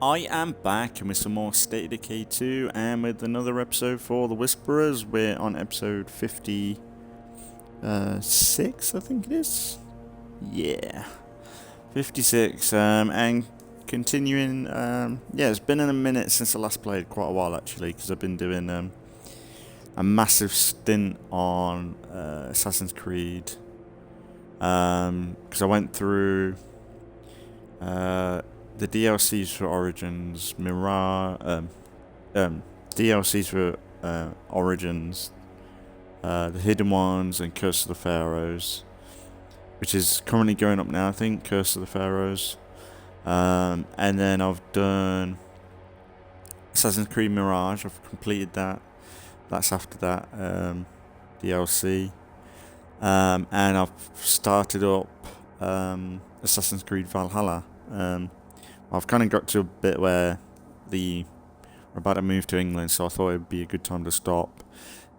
I am back and with some more State of Decay 2 and with another episode for the Whisperers. We're on episode 56, I think it is. Yeah, 56. And continuing. Yeah, it's been in a minute since I last played, quite a while actually, because I've been doing a massive stint on Assassin's Creed. Because I went through the DLCs for Origins, DLCs for Origins, the Hidden Ones, and Curse of the Pharaohs, which is currently going up now, I think, Curse of the Pharaohs. And then I've done Assassin's Creed Mirage, I've completed that. That's after that DLC. And I've started up Assassin's Creed Valhalla. I've kind of got to a bit where we're about to move to England, so I thought it'd be a good time to stop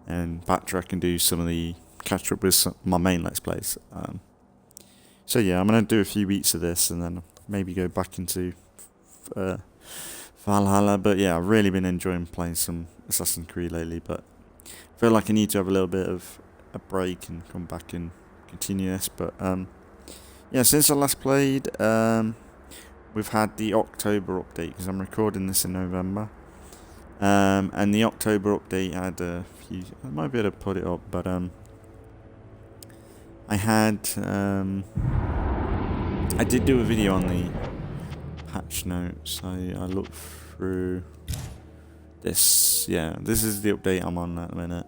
and backtrack and do some of the catch up with my main Let's Plays. So yeah, I'm going to do a few weeks of this and then maybe go back into Valhalla. But yeah, I've really been enjoying playing some Assassin's Creed lately, but I feel like I need to have a little bit of a break and come back and continue this. But yeah, since I last played, we've had the October update, because I'm recording this in November. And the October update had a few... I might be able to put it up, but I had... I did do a video on the patch notes. I looked through this. Yeah, this is the update I'm on at the minute.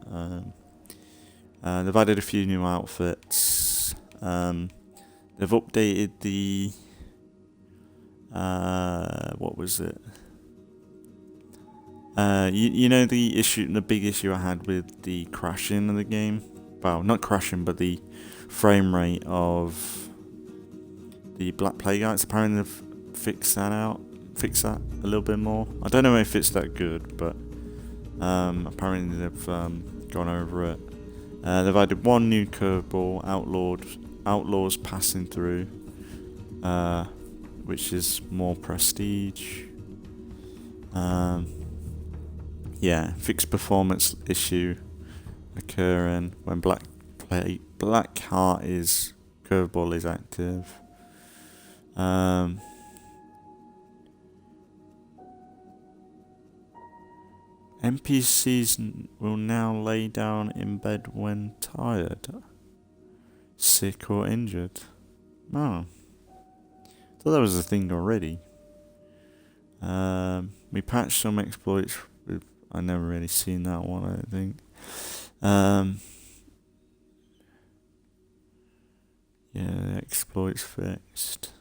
They've added a few new outfits. They've updated the... what was it? You know the big issue I had with the crashing of the game? Well, not crashing, but the frame rate of the Black Plague Arts. Apparently they've fixed that a little bit more. I don't know if it's that good, but apparently they've gone over it. They've added one new curveball, Outlaws Passing Through, which is more prestige. Yeah, fixed performance issue occurring when Black Heart curveball is active. NPCs will now lay down in bed when tired, sick or injured. Oh, thought that was a thing already. We patched some exploits. I never really seen that one, I don't think. Yeah, exploits fixed.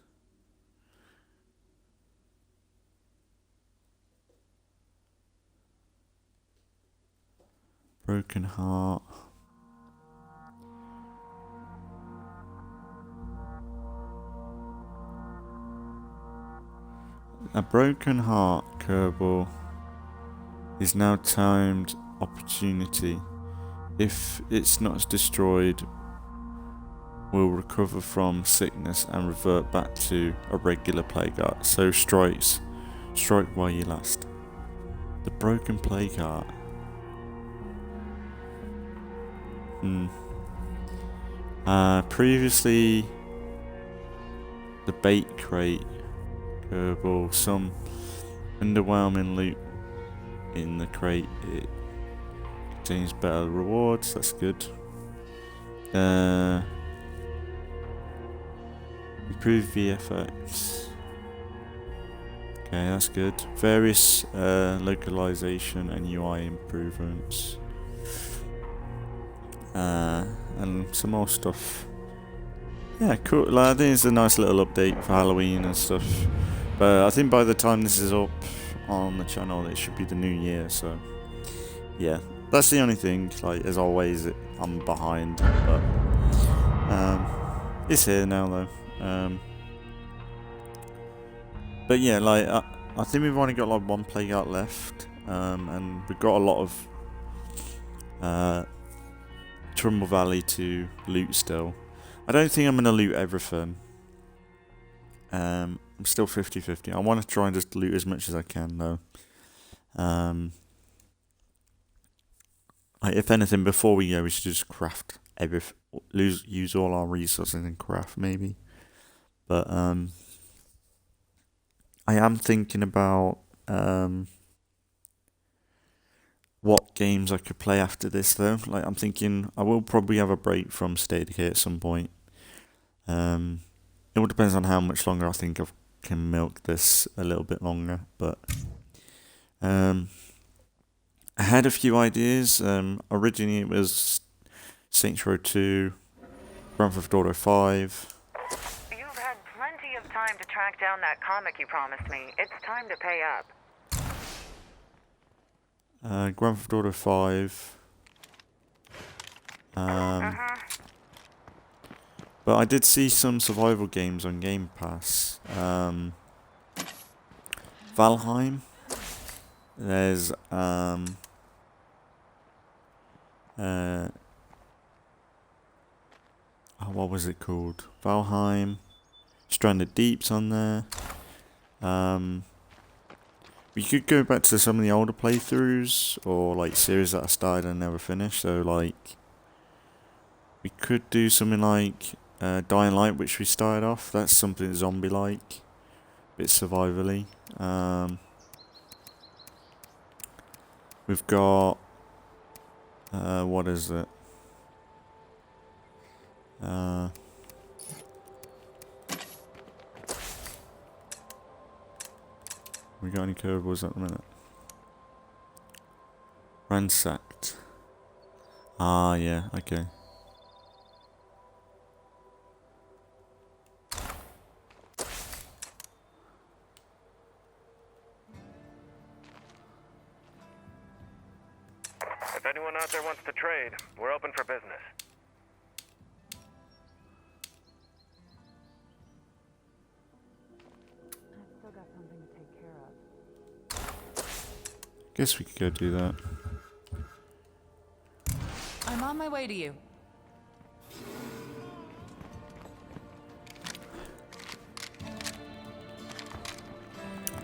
Broken Heart. A Broken Heart curveball is now timed opportunity. If it's not destroyed, will recover from sickness and revert back to a regular Plague Heart. So strike while you last. The Broken Plague Heart. Previously, the Bait Crate curveball, some underwhelming loot in the crate. It contains better rewards, that's good. Improved VFX. Okay, that's good. Various localization and UI improvements. And some more stuff. Yeah, cool. I think it's a nice little update for Halloween and stuff. But I think by the time this is up on the channel, it should be the new year. So, yeah, that's the only thing. Like as always, I'm behind, but it's here now though. But yeah, like I think we've only got like one Plague Out left, and we've got a lot of Trumball Valley to loot still. I don't think I'm gonna loot everything. I'm still 50-50. I want to try and just loot as much as I can, though. If anything, before we go, we should just craft use all our resources and craft, maybe. But, I am thinking about, what games I could play after this, though. Like, I'm thinking I will probably have a break from State of Decay at some point. It all depends on how much longer I think I can milk this a little bit longer. But I had a few ideas. Originally it was Saints Row 2, Grand Theft Auto 5. You've had plenty of time to track down that comic you promised me. It's time to pay up. Grand Theft Auto 5. But I did see some survival games on Game Pass. Valheim. There's what was it called? Valheim. Stranded Deep's on there. We could go back to some of the older playthroughs, or like series that I started and never finished. So like, we could do something like Dying Light, which we started off. That's something zombie-like, a bit survivally. We've got what is it? We got any curveballs at the minute? Ransacked. Ah, yeah, okay. If anyone out there wants to trade, we're open for business. I've still got something to take care of. Guess we could go do that. I'm on my way to you.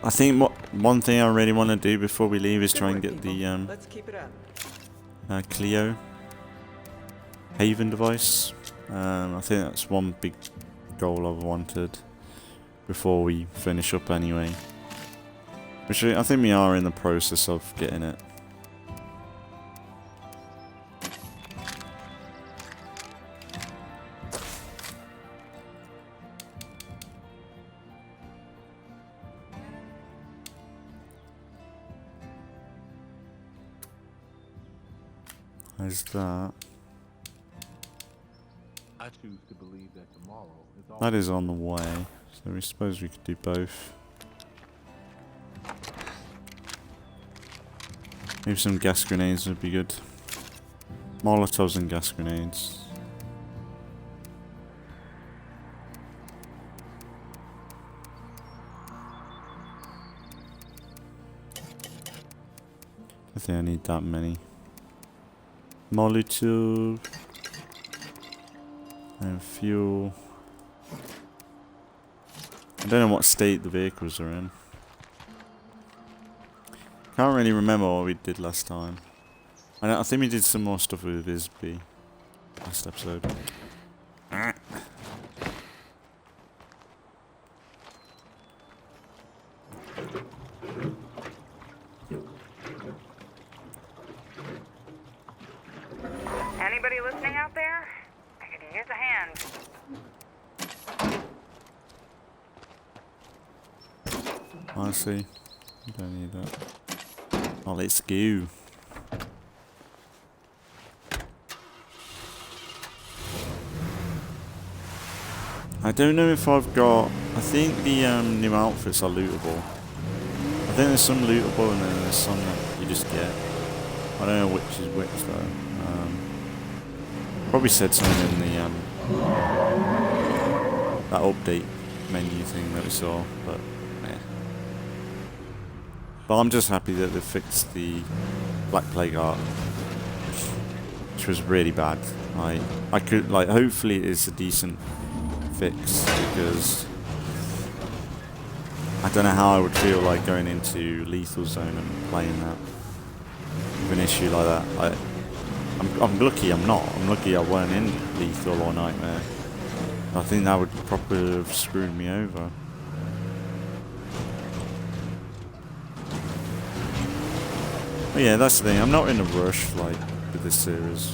I think one thing I really want to do before we leave is try and get the Let's keep it up. Clio Haven device. I think that's one big goal I've wanted before we finish up anyway. Which I think we are in the process of getting it. There's that. I choose to believe that tomorrow is all. That is on the way, so we suppose we could do both. Maybe some gas grenades would be good. Molotovs and gas grenades. I think I need that many. Molotov and fuel. I don't know what state the vehicles are in. Can't really remember what we did last time. I think we did some more stuff with Isby last episode. Anybody listening out there? I could use a hand. Honestly, I don't need that. Oh, let's go. I don't know if I've got... I think the new outfits are lootable. I think there's some lootable and then there's some that you just get. I don't know which is which though. Probably said something in the that update menu thing that we saw, but yeah. But I'm just happy that they fixed the Black Plague art, which was really bad. I could hopefully it's a decent fix, because I don't know how I would feel like going into Lethal Zone and playing that with an issue like that. I'm lucky I'm not. I'm lucky I weren't in Lethal or Nightmare. I think that would probably have screwed me over. But yeah, that's the thing. I'm not in a rush like with this series.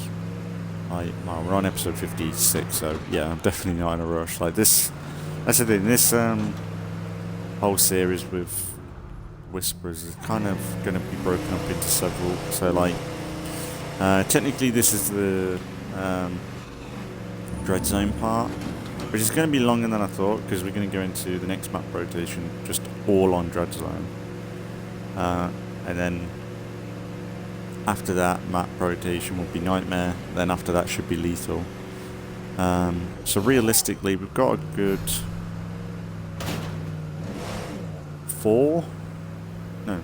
Well, we're on episode 56, so yeah, I'm definitely not in a rush. Like this, that's the thing. This whole series with Whisperers is kind of going to be broken up into several. So like, technically this is the Dreadzone part, which is going to be longer than I thought because we're going to go into the next map rotation just all on Dreadzone, and then after that map rotation will be Nightmare, then after that should be Lethal. So realistically we've got a good 4? No.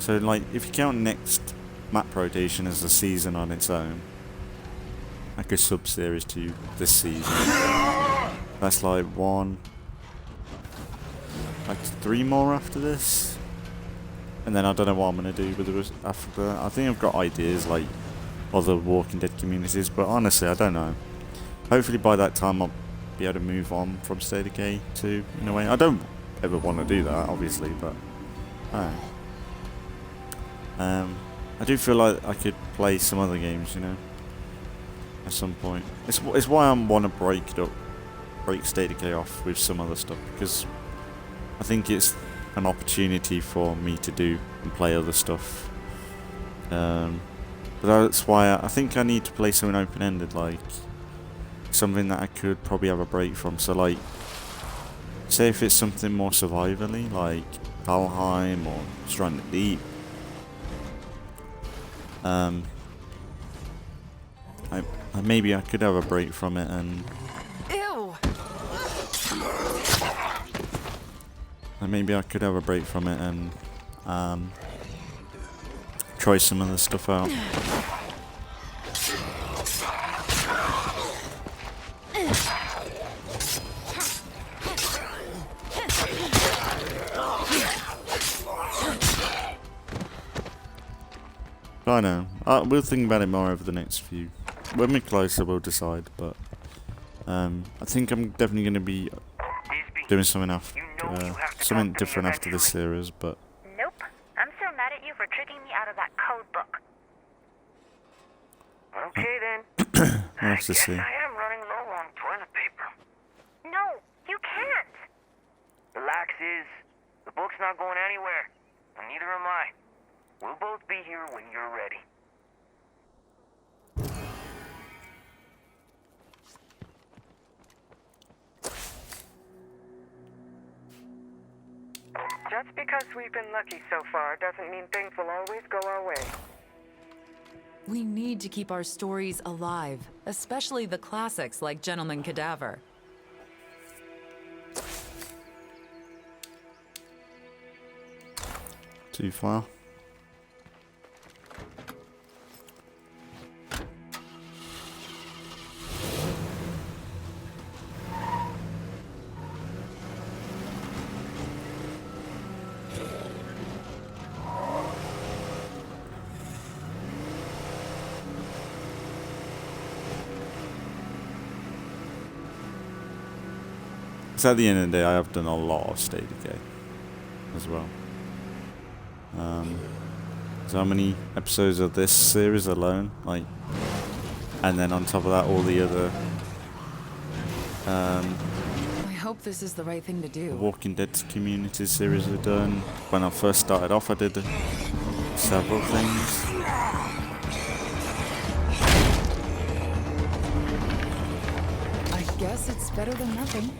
So like if you count next map rotation as a season on its own, like a sub-series to this season, that's like 3 more after this. And then I don't know what I'm going to do with the rest after that. I think I've got ideas like other Walking Dead communities, but honestly I don't know. Hopefully by that time I'll be able to move on from State of Decay 2 in a way. I don't ever want to do that obviously, but I don't know. I do feel like I could play some other games, you know, at some point. It's why I want to break State of Decay off with some other stuff, because I think it's an opportunity for me to do and play other stuff. But that's why I think I need to play something open-ended, like something that I could probably have a break from. So like, say if it's something more survivally, like Valheim or Stranded Deep, maybe I could have a break from it and try some of the stuff out. I know. We'll think about it more over the next few. When we're closer, we'll decide. But I think I'm definitely going to be doing something after, something different after this series. But Nope. I'm still mad at you for tricking me out of that code book. Okay then. we'll have to see. I am running low on toilet paper. No, you can't. Relax, the book's not going anywhere, and neither am I. We'll both be here when you're ready. Just because we've been lucky so far doesn't mean things will always go our way. We need to keep our stories alive, especially the classics like Gentleman Cadaver. Too far. So at the end of the day, I have done a lot of State of Decay as well. So how many episodes of this series alone? Like, and then on top of that, all the other I hope this is the right thing to do. Walking Dead community series I've done. When I first started off, I did several things. I guess it's better than nothing.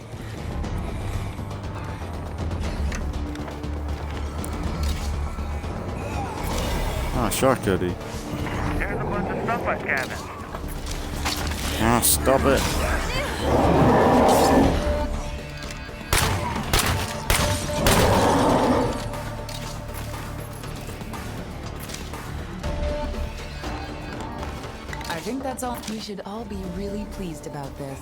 Ah, Shark Cody. There's a bunch of stuff I scavenged. Ah, stop it. I think that's all. We should all be really pleased about this.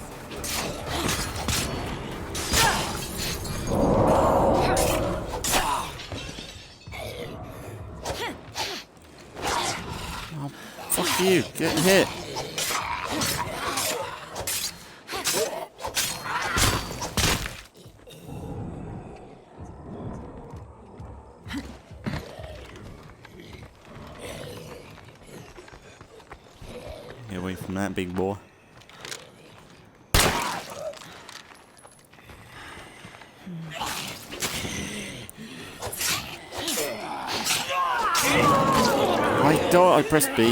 you! Get hit! Get away from that big boy. I pressed B.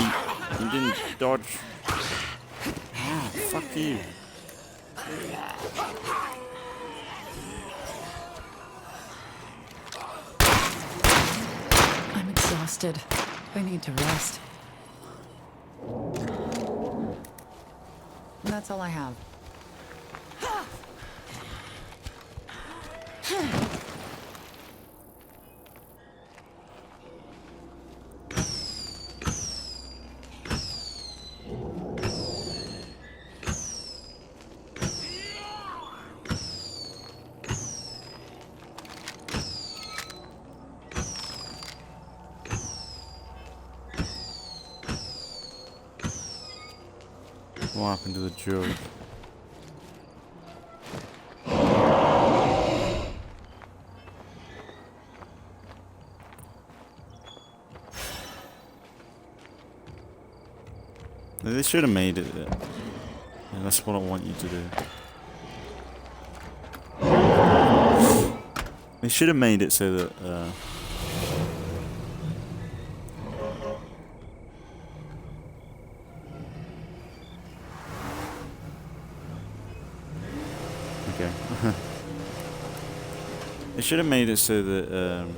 You didn't dodge. Ah, fuck you. I'm exhausted. I need to rest. That's all I have. What happened to the jug? They should have made it. Yeah, that's what I want you to do. They should have made it so that. Okay. They should have made it so that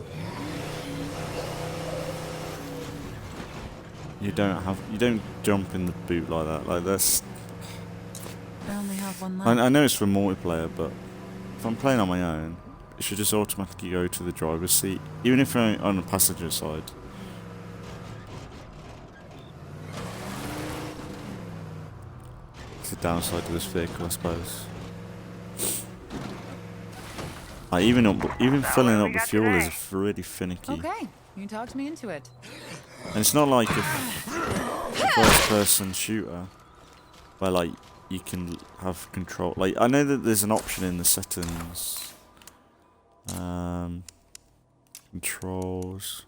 you don't jump in the boot like that. Like that's. I only have one left. I know it's for multiplayer, but if I'm playing on my own, it should just automatically go to the driver's seat, even if I'm on the passenger side. It's the downside to this vehicle, I suppose. Like even filling up the fuel is really finicky. Okay, you talked me into it. And it's not like a first-person shooter where like you can have control. Like I know that there's an option in the settings, controls.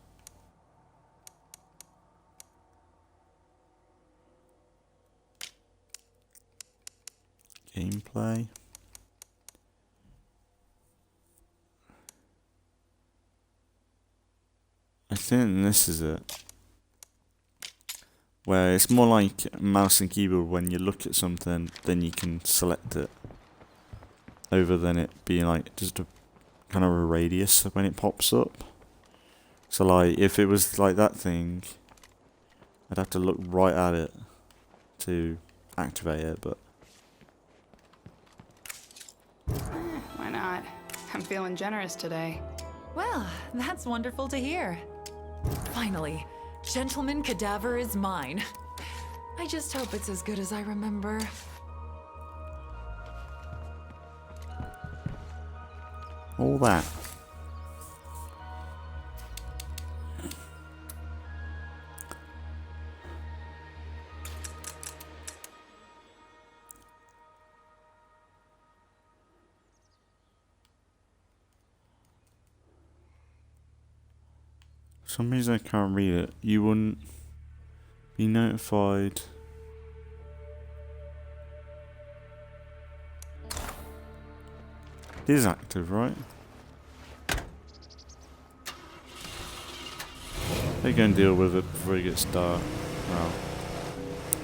Gameplay. I think this is it. Where it's more like mouse and keyboard. When you look at something, then you can select it. Over than it being like just a kind of a radius when it pops up. So like if it was like that thing, I'd have to look right at it to activate it, but Why not? I'm feeling generous today. Well, that's wonderful to hear. Finally, Gentleman Cadaver is mine. I just hope it's as good as I remember. all that. For some reason I can't read it. You wouldn't be notified. It is active, right? They go and deal with it before it gets dark. Well,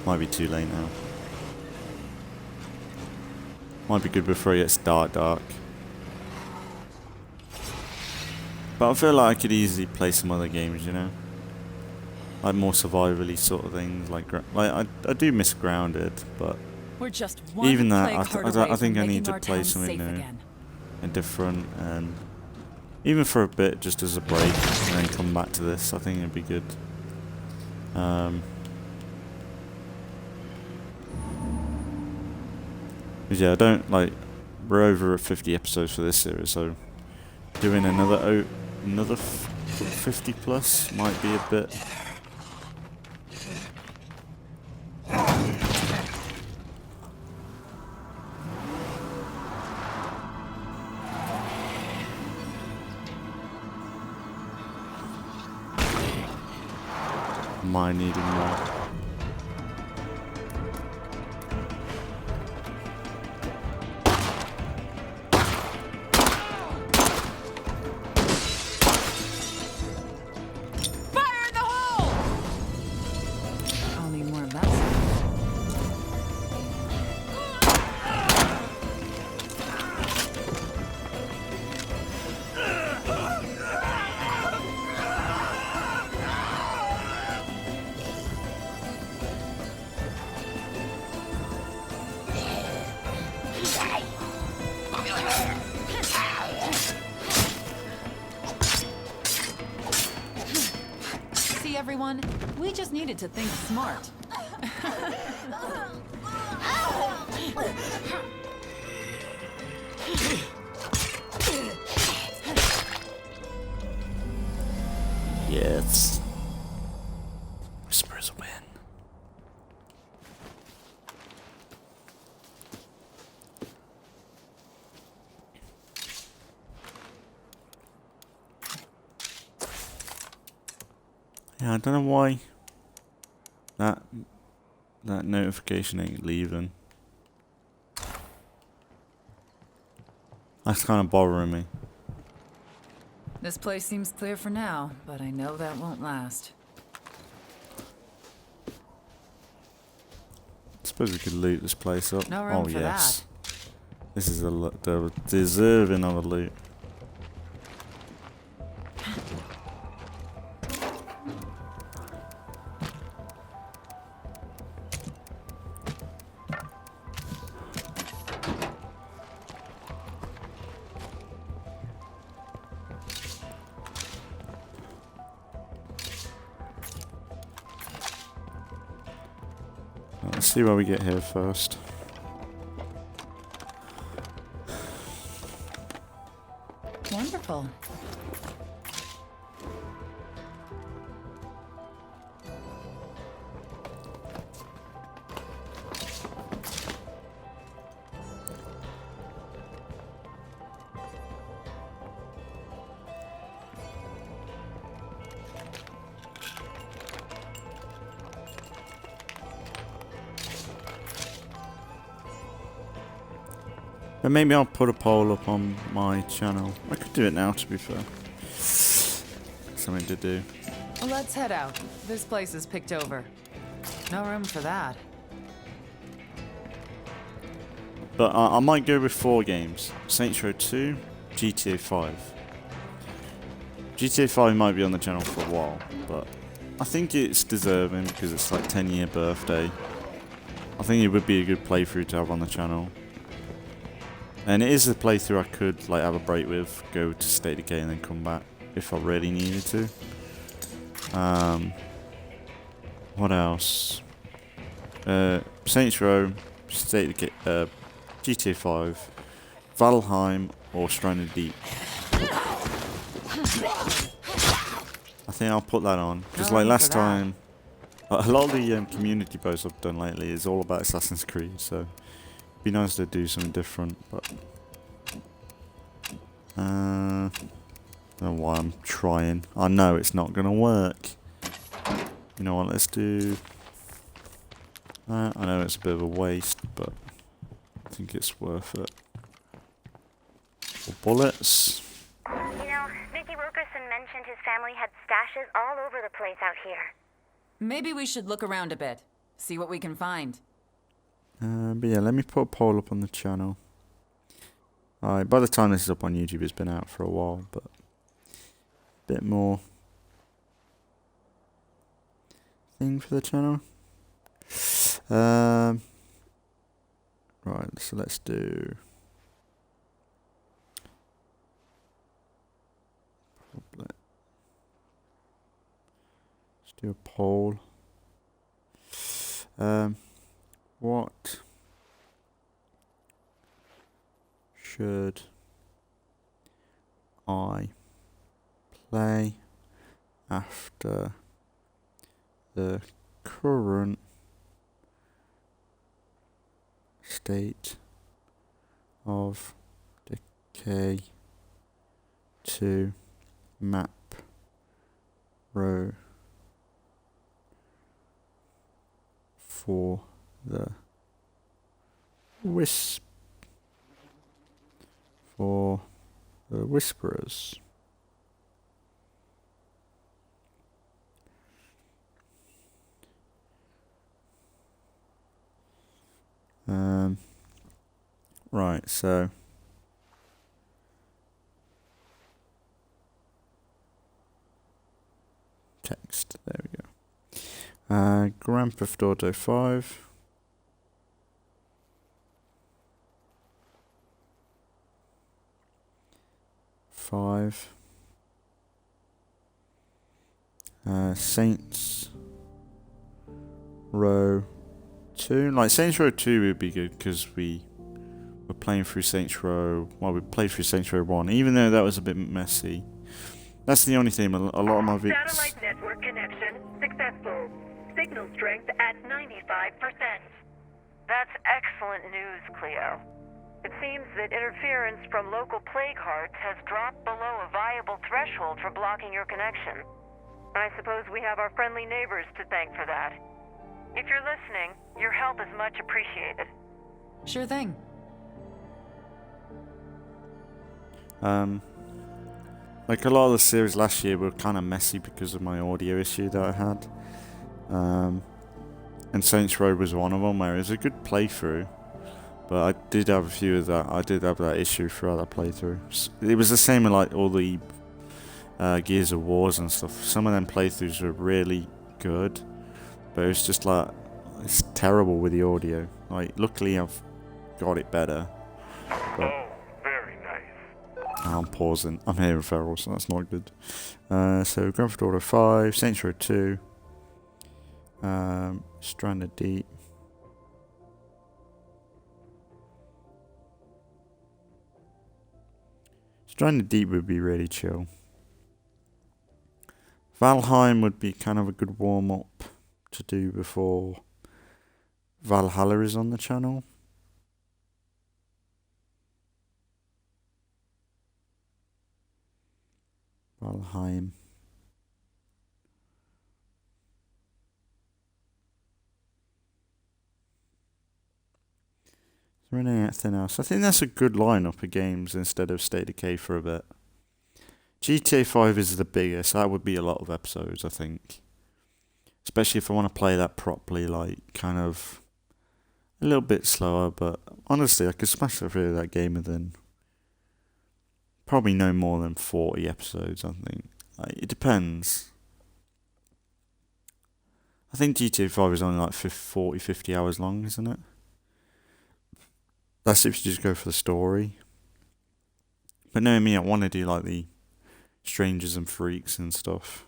might be too late now. Might be good before it gets dark. But I feel like I could easily play some other games, you know, like more survivally sort of things. Like I do miss Grounded, but We're just one even that, plague heart I away think from I need making to our play town something safe new again. and different, and even for a bit, just as a break, and then come back to this. I think it'd be good. But yeah, I don't like. We're over at 50 episodes for this series, so doing another 50 plus might be a bit am I needing more? Fire in the hole! I'll need more of that stuff. See, everyone? We just needed to think smart. Yes. Whispers win. Yeah, I don't know why that notification ain't leaving. That's kind of bothering me. This place seems clear for now, but I know that won't last. I suppose we could loot this place up. No room oh for yes, this is the deserving of a loot. Let's see where we get here first. Wonderful. But maybe I'll put a poll up on my channel. I could do it now, to be fair. Something to do. Well, let's head out. This place is picked over. No room for that. But I might go with 4 games. Saints Row 2, GTA 5. GTA 5 might be on the channel for a while, but I think it's deserving because it's like 10-year birthday. I think it would be a good playthrough to have on the channel. And it is a playthrough I could like have a break with, go to State of Decay and then come back if I really needed to. What else? Saints Row, State of Decay, GTA 5, Valheim, or Stranded Deep. I think I'll put that on because like last time, a lot of the community posts I've done lately is all about Assassin's Creed, so. Be nice to do something different, but I don't know why I'm trying. I know it's not gonna work. You know what? Let's do. I know it's a bit of a waste, but I think it's worth it. Bullets. You know, Mickey Wilkerson mentioned his family had stashes all over the place out here. Maybe we should look around a bit, see what we can find. But yeah, let me put a poll up on the channel. Alright, by the time this is up on YouTube, it's been out for a while, but a bit more thing for the channel. Right, so let's do. Let's do a poll. What should I play after the current State of Decay 2 map rotation? for the Whisperers. Right, so text, there we go. Grand Theft Auto 5. Saints Row 2. Like, Saints Row 2 would be good because we were playing through Saints Row. Well, we played through Saints Row 1, even though that was a bit messy. That's the only thing. A lot of my videos. Satellite network connection successful. Signal strength at 95%. That's excellent news, Cleo. It seems that interference from local plague hearts has dropped below a viable threshold for blocking your connection. I suppose we have our friendly neighbors to thank for that. If you're listening, your help is much appreciated. Sure thing. Like a lot of the series last year were kind of messy because of my audio issue that I had. And Saints Row was one of them where it was a good playthrough. But I did have a few of that. I did have that issue throughout that playthrough. It was the same with like all the Gears of Wars and stuff. Some of them playthroughs were really good, but it was just like, it's terrible with the audio. Like, luckily I've got it better. But Very nice. I'm pausing. I'm hearing Feral, so that's not good. So Grand Theft Auto 5, Saints Row 2, Stranded Deep. Stranded Deep would be really chill. Valheim would be kind of a good warm-up to do before Valhalla is on the channel. Valheim. Is there anything else? I think that's a good lineup of games instead of State of Decay for a bit. GTA 5 is the biggest. That would be a lot of episodes, I think. Especially if I want to play that properly, like, kind of a little bit slower. But honestly, I could smash through that game within probably no more than 40 episodes, I think. Like, it depends. I think GTA 5 is only like 40, 50 hours long, isn't it? That's if you just go for the story. But knowing me, I want to do like the Strangers and Freaks and stuff.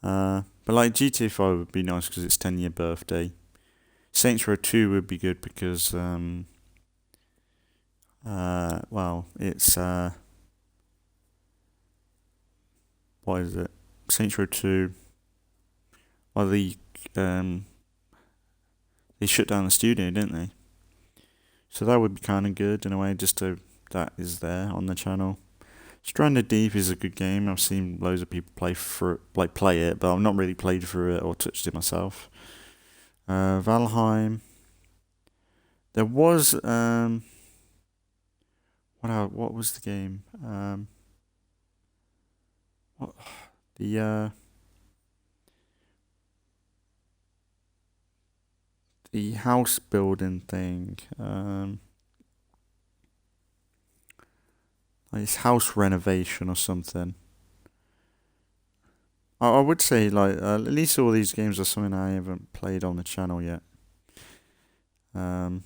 But like GTA 5 would be nice because it's 10-year birthday. Saints Row 2 would be good because well, it's what is it? Saints Row 2. Well, they shut down the studio, didn't they? So that would be kind of good in a way, just to that is there on the channel. Stranded Deep is a good game. I've seen loads of people play it, but I've not really played through it or touched it myself. Valheim. There was what was the game? The house building thing. Like it's house renovation or something. I would say like at least all these games are something I haven't played on the channel yet. What's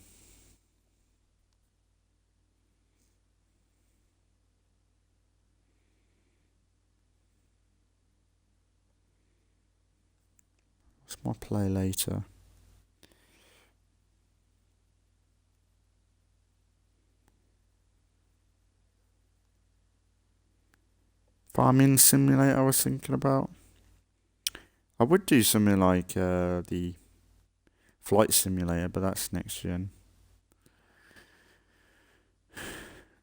my play later? Farming Simulator I was thinking about. I would do something like the Flight Simulator, but that's next gen.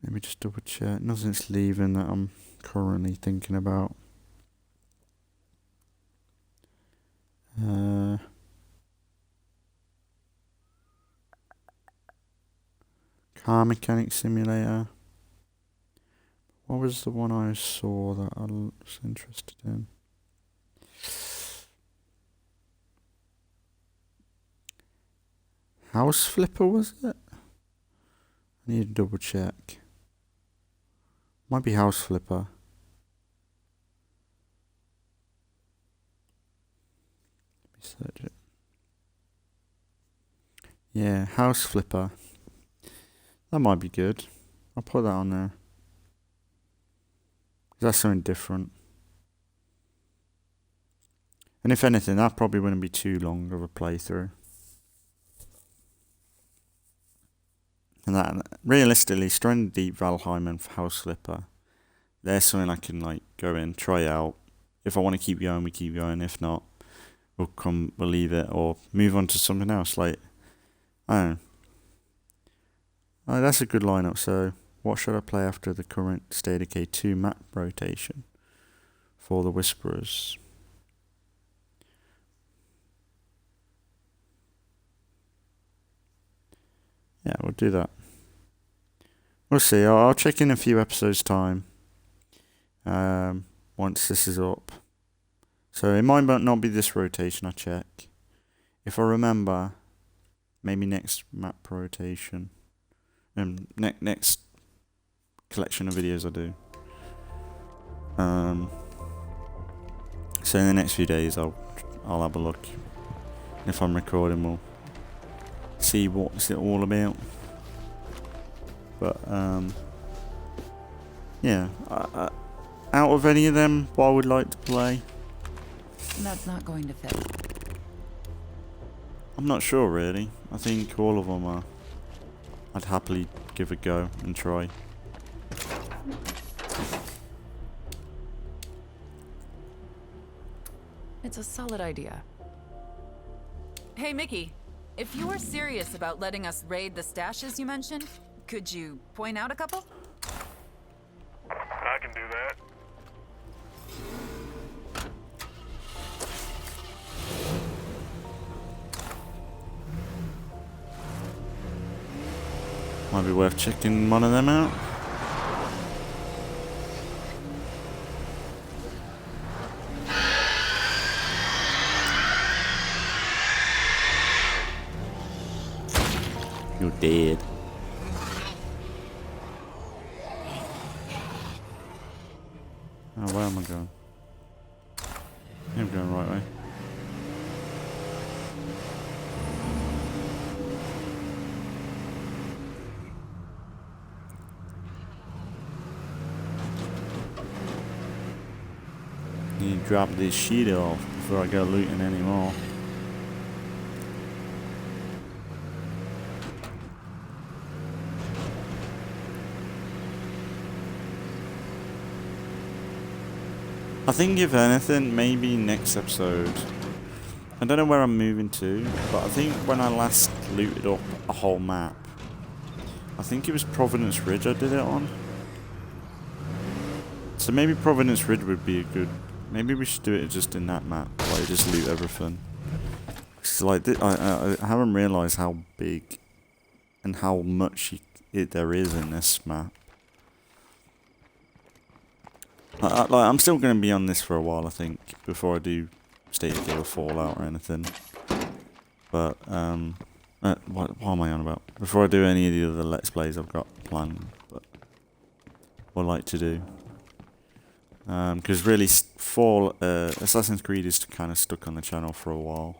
Let me just double check. Nothing's leaving that I'm currently thinking about. Car mechanic simulator. What was the one I saw that I was interested in? House flipper, was it? I need to double check. Might be house flipper. Let me search it. Yeah, house flipper. That might be good. I'll put that on there. That's something different. And if anything, that probably wouldn't be too long of a playthrough. And that, realistically, Stranded Deep, Valheim and House Flipper, there's something I can like go in, try out. If I want to keep going, we keep going. If not, we'll leave it or move on to something else. Like, I don't know. Oh, that's a good lineup. So, what should I play after the current State of Decay 2 map rotation for the Whisperers? Yeah, we'll do that. We'll see. I'll check in a few episodes' time. Once this is up. So it might not be this rotation, I'll check. If I remember, maybe next map rotation. Next collection of videos I do. So in the next few days I'll have a look. If I'm recording, we'll see what's it all about. But yeah, out of any of them, what I would like to play, That's not going to fit. I'm not sure really. I think all of them are. I'd happily give a go and try. It's a solid idea. Hey, Mickey. If you are serious about letting us raid the stashes you mentioned, could you point out a couple? I can do that. Might be worth checking one of them out. You're dead. Oh, where am I going? I'm going the right way. Need to drop this sheet off before I go looting anymore. I think if anything, maybe next episode. I don't know where I'm moving to, but I think when I last looted up a whole map, I think it was Providence Ridge I did it on. So maybe Providence Ridge would be a good. Maybe we should do it just in that map, like just loot everything. Cause like I haven't realised how big and how much there is in this map. I'm still going to be on this for a while, I think, before I do State of Decay or Fallout or anything. But what am I on about? Before I do any of the other Let's Plays I've got planned, but would like to do. Because really, Assassin's Creed is kind of stuck on the channel for a while.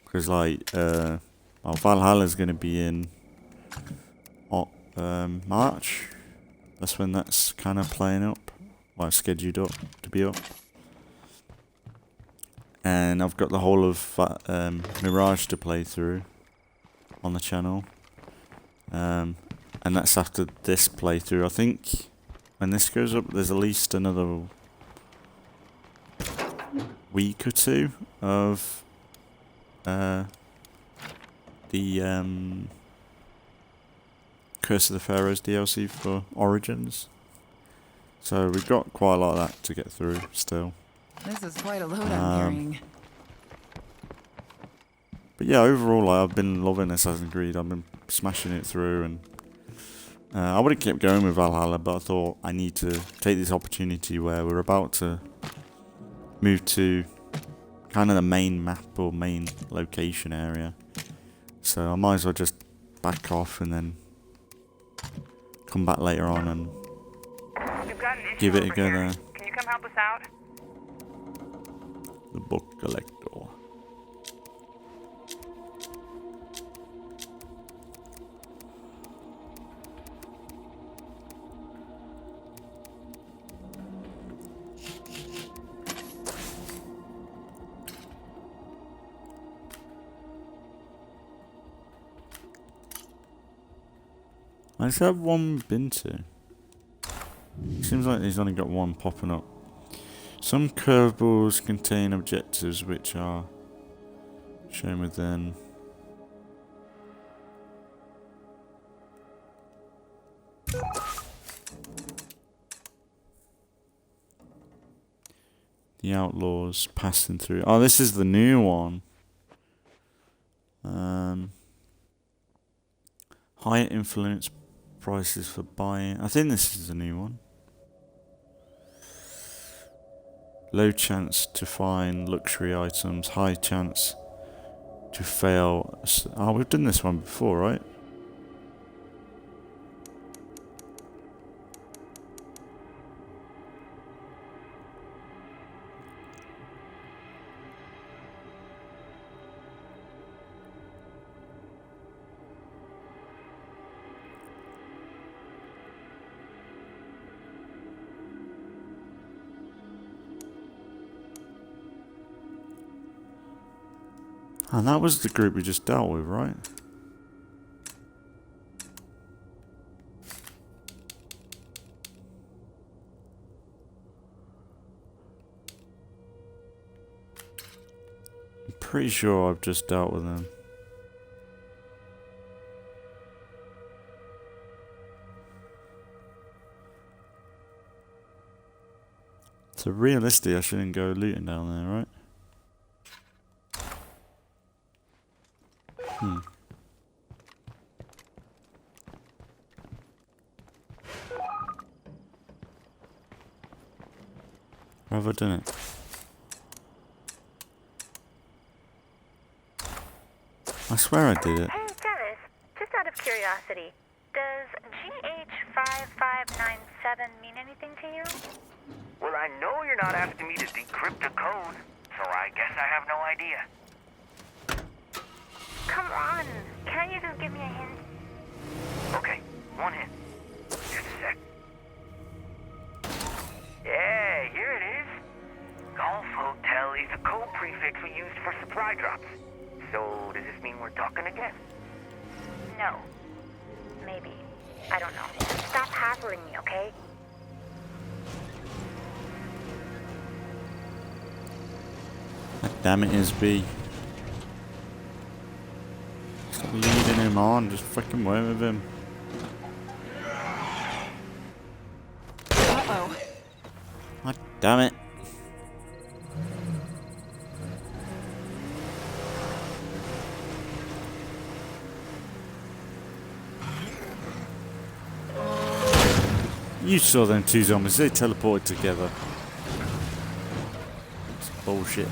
Because like, Valhalla's going to be in March. That's when that's kind of playing up, like scheduled up to be up. And I've got the whole of Mirage to play through on the channel. And that's after this playthrough. I think when this goes up, there's at least another week or two of the Curse of the Pharaohs DLC for Origins. So we've got quite a lot of that to get through still. This is quite a load I'm carrying. But yeah, overall, I've been loving Assassin's Creed. I've been smashing it through, and I would have kept going with Valhalla, but I thought I need to take this opportunity where we're about to move to kind of the main map or main location area. So I might as well just back off and then come back later on and We've got an issue give it a over go here. there. Can you come help us out? The book collector. I just have one been to. Seems like he's only got one popping up. Some curveballs contain objectives which are shown within. The outlaws passing through. Oh, this is the new one. High influence prices for buying. I think this is the new one. Low chance to find luxury items. High chance to fail. Oh, we've done this one before, right? And that was the group we just dealt with, right? I'm pretty sure I've just dealt with them. So realistically, I shouldn't go looting down there, right? Where have I done it? I swear I did it. Hey, Dennis, just out of curiosity, does GH5597 mean anything to you? Well, I know you're not asking me to decrypt a code, so I guess I have no idea. Come on, can't you just give me a hint? Okay, one hint. Just a sec. Yeah, here it is. Golf Hotel is the code prefix we used for supply drops. So, does this mean we're talking again? No. Maybe. I don't know. Stop hassling me, okay? Damn it, SB. Stop leading him on, just fucking work with him. Uh-oh. God damn it. You saw them two zombies, they teleported together. It's bullshit.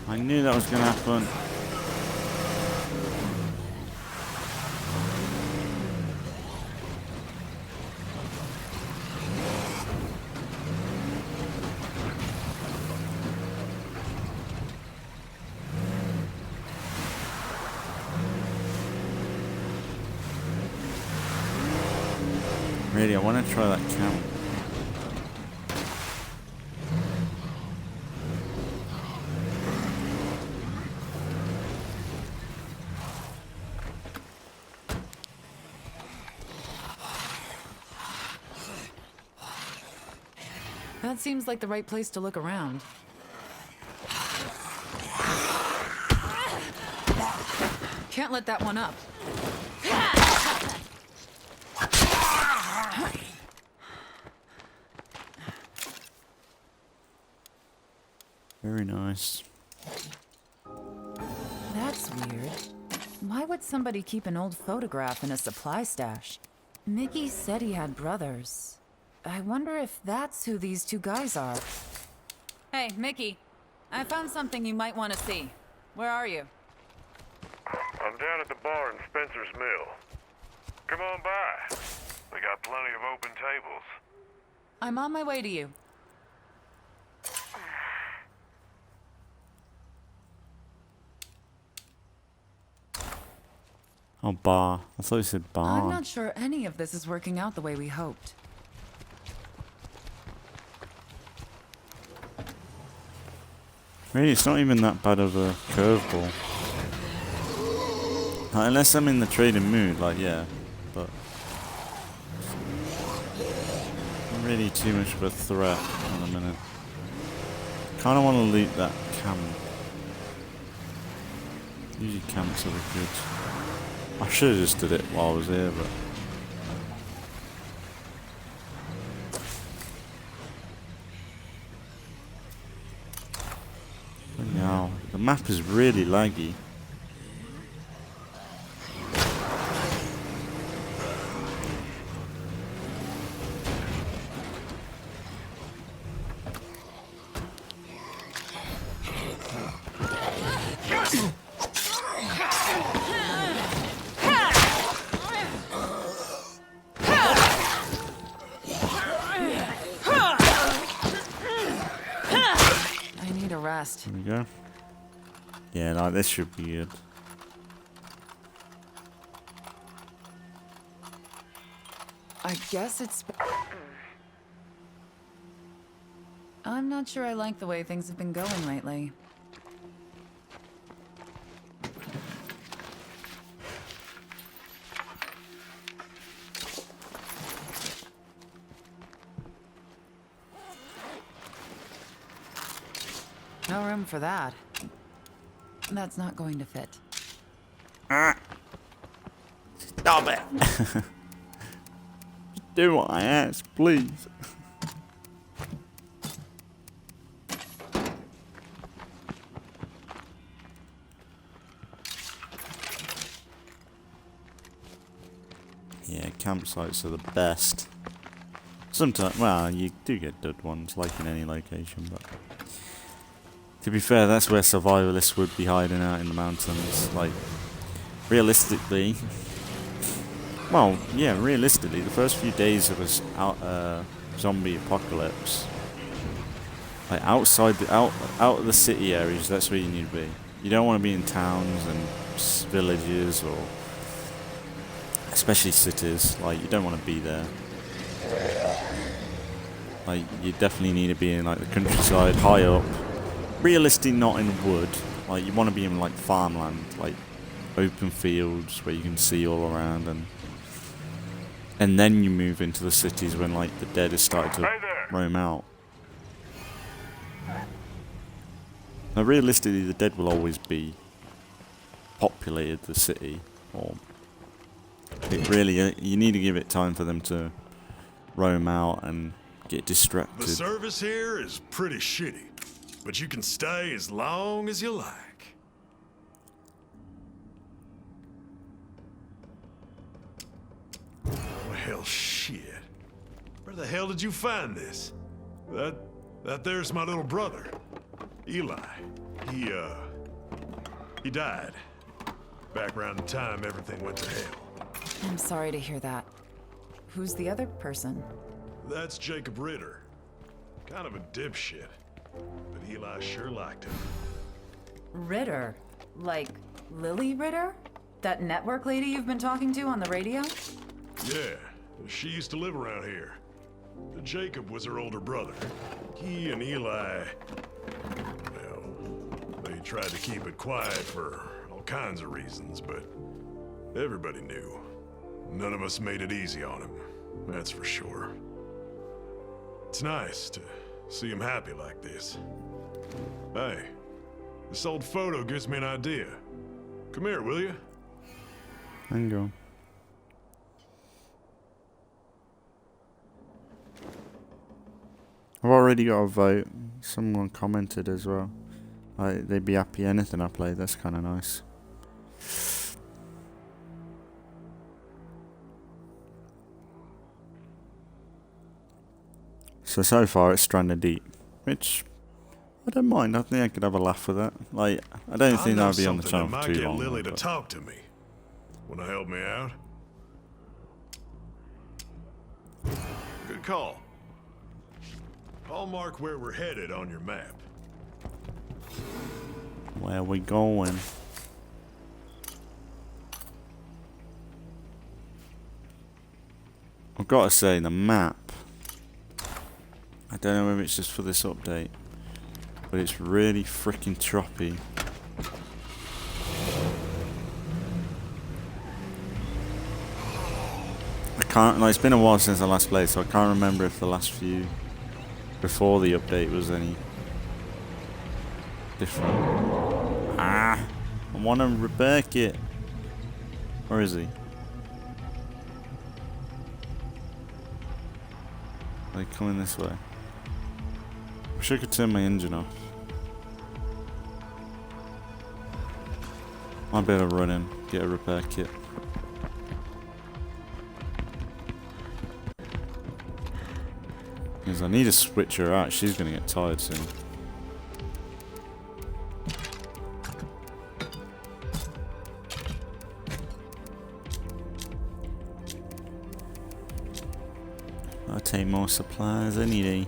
I knew that was going to happen. Really, I want to try that camp. That seems like the right place to look around. Can't let that one up. Very nice. That's weird. Why would somebody keep an old photograph in a supply stash? Mickey said he had brothers. I wonder if that's who these two guys are. Hey, Mickey. I found something you might want to see. Where are you? I'm down at the bar in Spencer's Mill. Come on by. We got plenty of open tables. I'm on my way to you. Oh, bar. I thought you said bar. I'm not sure any of this is working out the way we hoped. Really, it's not even that bad of a curveball. Unless I'm in the trading mood, like, yeah. But not really too much of a threat in a minute. Kind of want to loot that camp. Usually camps are good. I should have just did it while I was here, but... Now, the map is really laggy. Here we go. Yeah, no, this should be good. I guess it's... I'm not sure I like the way things have been going lately. No room for that. That's not going to fit. Stop it! Do what I ask, please. Yeah, campsites are the best. Sometimes, well, you do get dud ones, like in any location, but... To be fair, that's where survivalists would be hiding out in the mountains. Like, realistically... Well, yeah, realistically, the first few days of a zombie apocalypse... Like, outside the... out of the city areas, that's where you need to be. You don't want to be in towns and villages or... Especially cities. Like, you don't want to be there. Like, you definitely need to be in, like, the countryside, high up. Realistically, not in wood. Like, you want to be in, like, farmland, like, open fields where you can see all around, and then you move into the cities when, like, the dead is starting to roam out. Now, realistically, the dead will always be populated the city, or it really, you need to give it time for them to roam out and get distracted. The service here is pretty shitty. But you can stay as long as you like. Well, shit. Where the hell did you find this? That there's my little brother, Eli. He died. Back around the time everything went to hell. I'm sorry to hear that. Who's the other person? That's Jacob Ritter. Kind of a dipshit. But Eli sure liked him. Ritter? Like Lily Ritter? That network lady you've been talking to on the radio? Yeah, she used to live around here. Jacob was her older brother. He and Eli... well, they tried to keep it quiet for all kinds of reasons, but everybody knew. None of us made it easy on him, that's for sure. It's nice to See him happy like this. Hey, this old photo gives me an idea. Come here, will you? Hang on. I've already got a vote. Someone commented as well. Like, they'd be happy anything I play. That's kind of nice. So far it's Stranded Deep, which I don't mind. I think I could have a laugh with that. Like, I don't think that'll be on the channel for too long. Lily to talk to me. Wanna help me out? Good call. I'll mark where we're headed on your map. Where we going? I've got to say, the map, I don't know if it's just for this update, but it's really freaking choppy. I can't, like, it's been a while since I last played, so I can't remember if the last few before the update was any different. I want to repair kit. Where is he? Are they coming this way? Wish I could turn my engine off. Might be able to run in, get a repair kit. Because I need to switch her out, she's going to get tired soon. I'll take more supplies any day.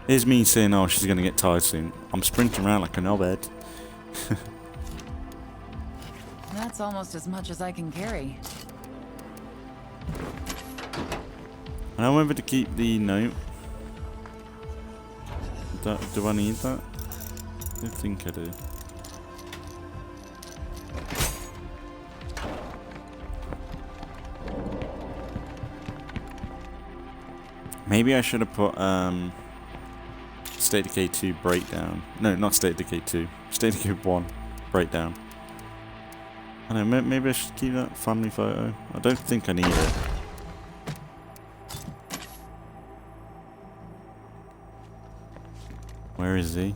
Here's me saying, oh, she's going to get tired soon. I'm sprinting around like a knobhead. That's almost as much as I can carry. I don't remember to keep the note. Do I need that? I don't think I do. Maybe I should have put State of Decay 2 breakdown. No, not State of Decay 2. State of Decay 1 breakdown. I don't know, maybe I should keep that family photo. I don't think I need it. Where is he?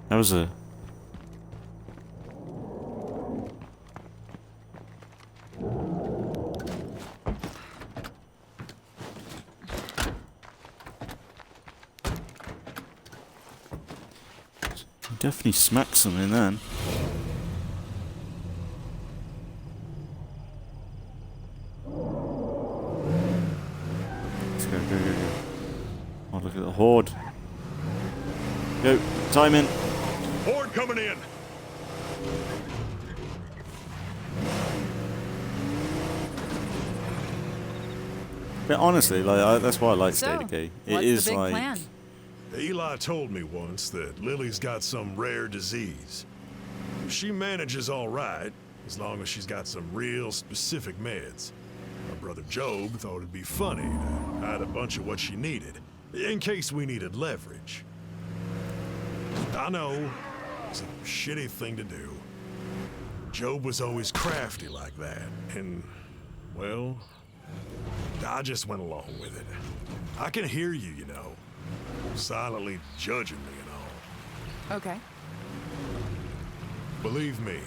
That was a... Definitely smacked something then. Let's go, go, go, go. Oh, look at the horde. Go, time in. Horde coming in. But honestly, like that's why I like State of Decay. It what's is the big like plan? Eli told me once that Lily's got some rare disease. She manages all right, as long as she's got some real specific meds. My brother Job thought it'd be funny to hide a bunch of what she needed, in case we needed leverage. I know, it's a shitty thing to do. Job was always crafty like that, and, well, I just went along with it. I can hear you, you know. Silently judging me and all. Okay. Believe me,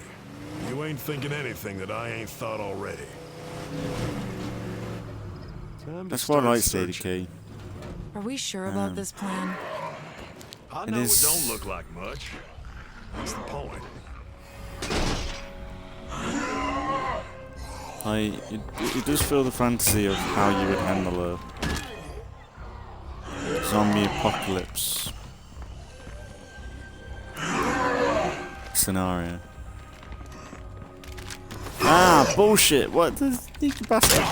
you ain't thinking anything that I ain't thought already. that's why I like State of Decay. Are we sure about this plan? I know it don't look like much. That's the point. It does feel the fantasy of how you would handle a zombie apocalypse scenario. Ah, bullshit! What the sneaky bastard?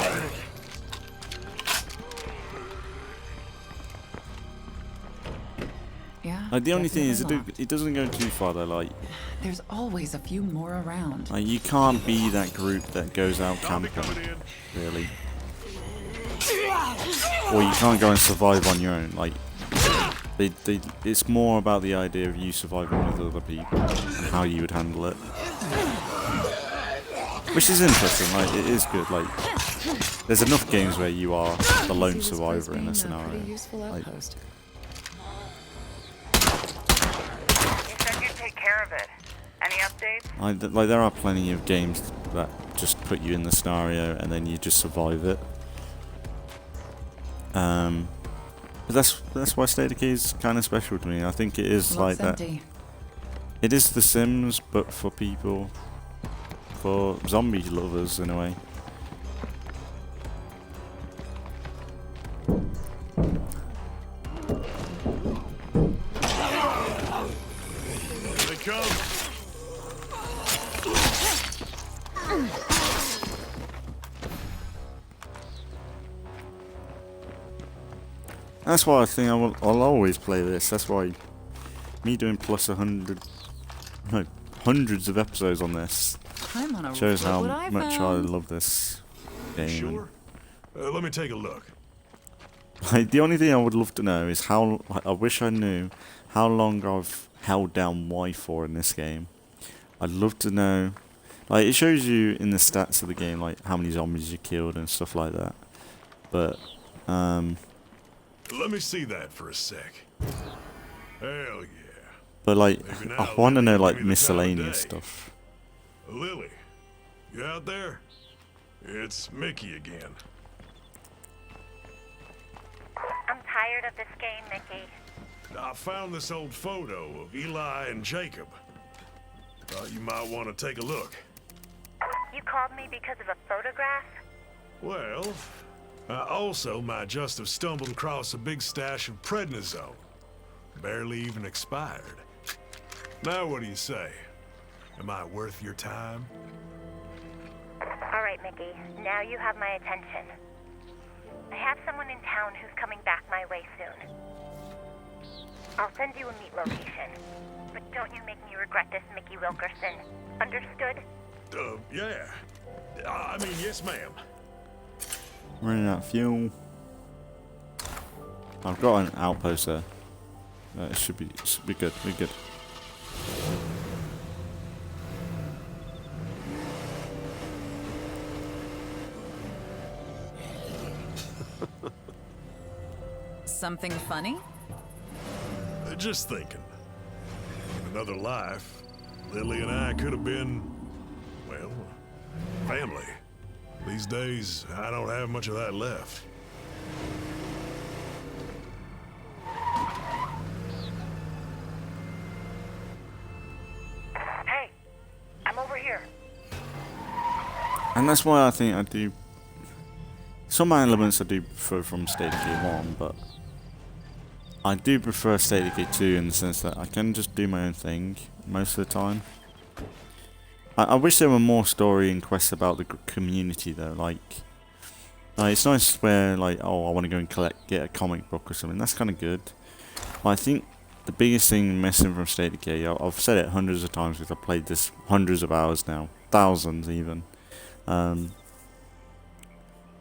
Yeah. Like the only thing is, definitely it doesn't go too far though. Like There's always a few more around. you can't be that group that goes out camping, really. Or you can't go and survive on your own. Like it's more about the idea of you surviving with other people and how you would handle it, which is interesting. Like it is good. Like there's enough games where you are the lone survivor in a scenario. Pretty useful Like, outpost. You said you'd take care of it. Any updates? like there are plenty of games that just put you in the scenario and then you just survive it. But that's why State of Decay is kind of special to me. I think it is like that. It is The Sims, but for people, for zombie lovers in a way. Here they come. That's why I think I'll always play this. That's why me doing plus 100, no, hundreds of episodes on this I'm on a shows how what I much I found. love this game. Sure. Let me take a look. Like, the only thing I would love to know is how. I wish I knew how long I've held down Y for in this game. I'd love to know. Like, it shows you in the stats of the game, like how many zombies you killed and stuff like that. But Let me see that for a sec. Hell yeah. but like, Maybe I now want to Lily know can like give me the time of miscellaneous day. stuff. Lily, you out there? It's Mickey again. I'm tired of this game, Mickey. I found this old photo of Eli and Jacob. Thought you might want to take a look. You called me because of a photograph? Well, I also might just have stumbled across a big stash of prednisone. Barely even expired. Now what do you say? Am I worth your time? All right, Mickey. Now you have my attention. I have someone in town who's coming back my way soon. I'll send you a meet location. But don't you make me regret this, Mickey Wilkerson. Understood? Yeah. I mean, yes, ma'am. Running out of fuel. I've got an outpost there. It should be good. Be good. Something funny? Just thinking. In another life, Lily and I could have been, well, family. These days, I don't have much of that left. Hey, I'm over here. And that's why I think I do. Some elements I do prefer from State of Decay 1, but I do prefer State of Decay 2 in the sense that I can just do my own thing most of the time. I wish there were more story and quests about the community though. Like it's nice where like, oh, I want to go and get a comic book or something. That's kind of good. But I think the biggest thing missing from State of Decay, I've said it hundreds of times because I've played this hundreds of hours now, thousands even. But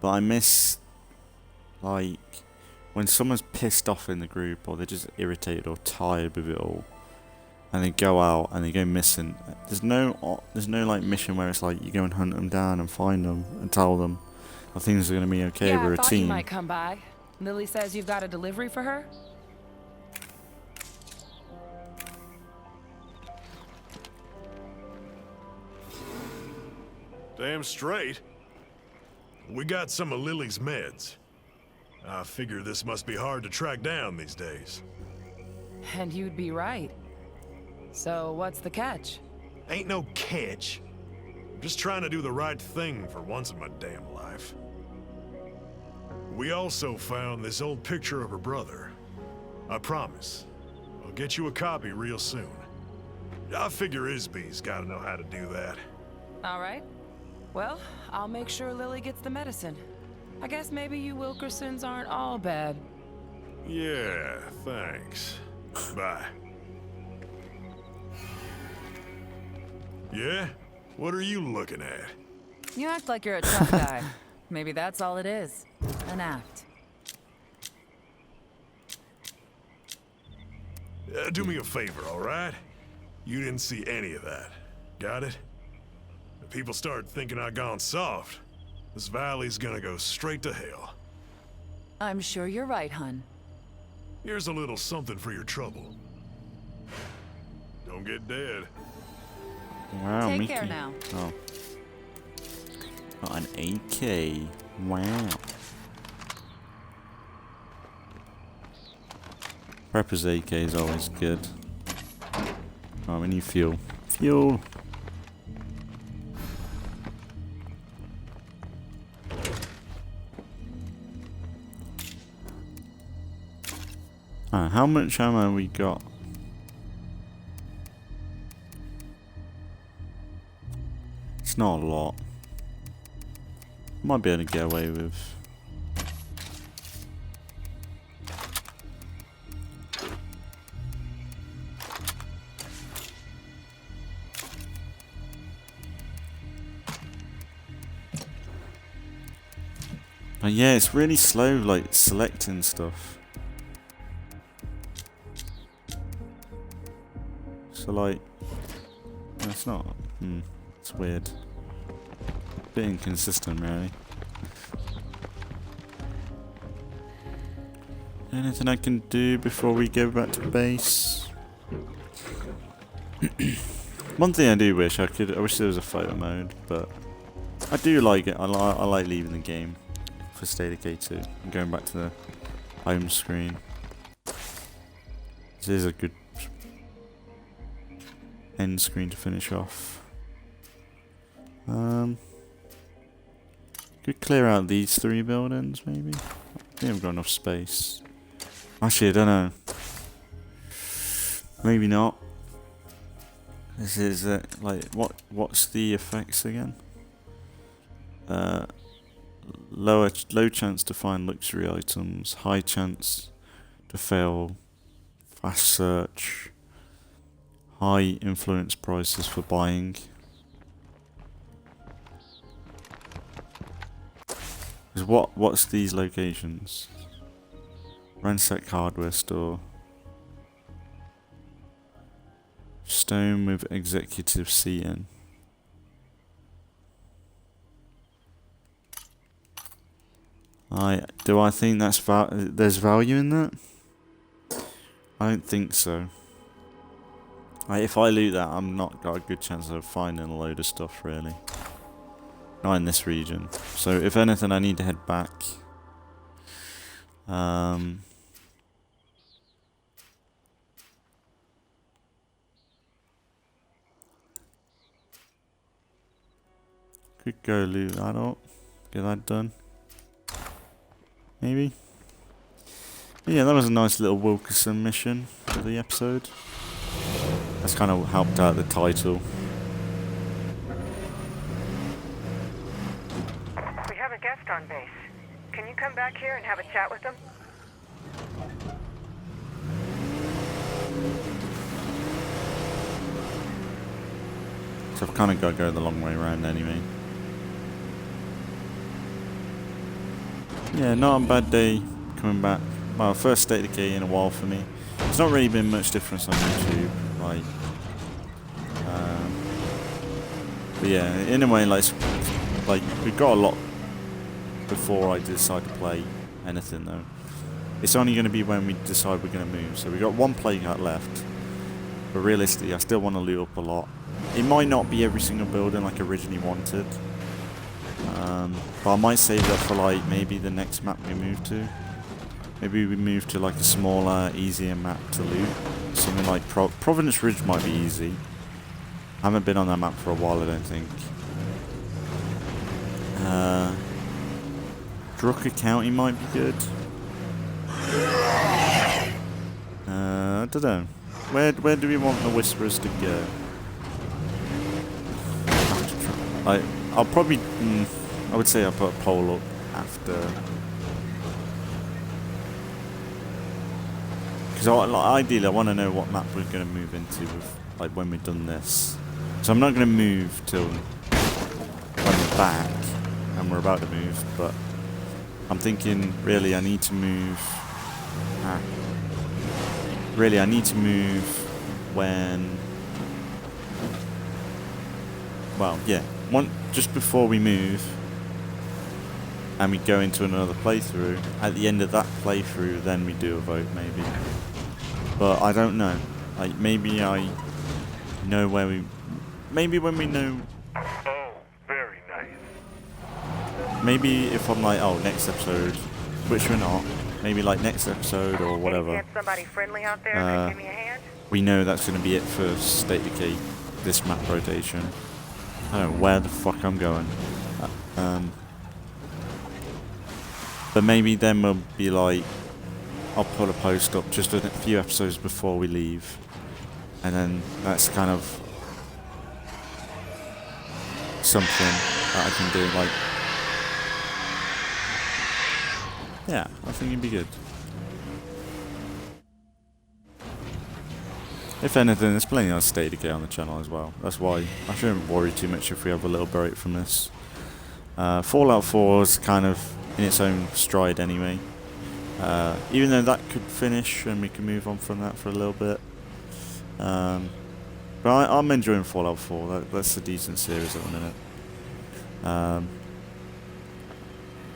I miss like when someone's pissed off in the group or they're just irritated or tired with it all, and they go out and they go missing. There's no like mission where it's like you go and hunt them down and find them and tell them that things are gonna be okay. Yeah, We're I a thought team. you might come by. Lily says you've got a delivery for her. Damn straight. We got some of Lily's meds. I figure this must be hard to track down these days. And you'd be right. So what's the catch? Ain't no catch. I'm just trying to do the right thing for once in my damn life. We also found this old picture of her brother. I promise, I'll get you a copy real soon. I figure Isby's gotta know how to do that. All right. Well, I'll make sure Lily gets the medicine. I guess maybe you Wilkersons aren't all bad. Yeah, thanks. Bye. Yeah? What are you looking at? You act like you're a tough guy. Maybe that's all it is. An act. Do me a favor, alright? You didn't see any of that. Got it? If people start thinking I gone soft, this valley's gonna go straight to hell. I'm sure you're right, hun. Here's a little something for your trouble. Don't get dead. Wow, Take Mickey. care now. Oh. Got an AK. Wow. Prepper's AK is always good. Oh, we need fuel. Fuel! How much ammo we got? It's not a lot. Might be able to get away with. But yeah, it's really slow, like selecting stuff. So like, no, it's not. It's weird. Bit inconsistent, really. Anything I can do before we go back to base? One thing I do wish I wish there was a photo mode, but I do like it. I like leaving the game for State of Decay 2 and going back to the home screen. This is a good end screen to finish off. Could clear out these 3 buildings, maybe. I think I've got enough space. Actually, I don't know. Maybe not. This is like what's the effects again? Low chance to find luxury items, high chance to fail, fast search, high influence prices for buying. What's these locations? Ransack hardware store. Stone with executive seating. Do I think that's there's value in that? I don't think so. If I loot that, I'm not got a good chance of finding a load of stuff, really. Not in this region. So if anything, I need to head back. Could go loot that up. Get that done. Maybe. But yeah, that was a nice little Wilkerson mission for the episode. That's kind of helped out the title. We have a guest on base. Can you come back here and have a chat with them? So I've kind of got to go the long way around anyway. Yeah, not a bad day coming back. Well, first State of Decay in a while for me. It's not really been much difference on YouTube. Like, but yeah, in a way, like we got a lot before I decide to play anything though. It's only going to be when we decide we're going to move. So we got 1 playground left, but realistically, I still want to loot up a lot. It might not be every single building like I originally wanted, but I might save that for like maybe the next map we move to. Maybe we move to like a smaller, easier map to loot. Something like Providence Ridge might be easy. I haven't been on that map for a while, I don't think. Drucker County might be good. I don't know. Where do we want the Whisperers to go? I'll probably... I would say I'll put a poll up after... Because Because ideally, I want to know what map we're going to move into with, like, when we've done this. So I'm not going to move till when we're back, and we're about to move, but I'm thinking, really, I need to move... Really, I need to move when... Well, yeah, just before we move, and we go into another playthrough. At the end of that playthrough, then we do a vote, maybe. But I don't know. Like, maybe I know where we... Maybe when we know... Oh, very nice. Maybe if I'm like, oh, next episode, which we're not. Maybe like next episode or whatever. Get somebody friendly out there to give me a hand? We know that's going to be it for State of Decay, this map rotation. I don't know where the fuck I'm going. But maybe then we'll be like, I'll put a post up just a few episodes before we leave. And then that's kind of something that I can do, like... Yeah, I think it'd be good. If anything, there's plenty of State of Decay on the channel as well. That's why I shouldn't worry too much if we have a little break from this. Fallout 4 is kind of in its own stride anyway. Even though that could finish and we can move on from that for a little bit. But I'm enjoying Fallout 4. That's a decent series at the minute.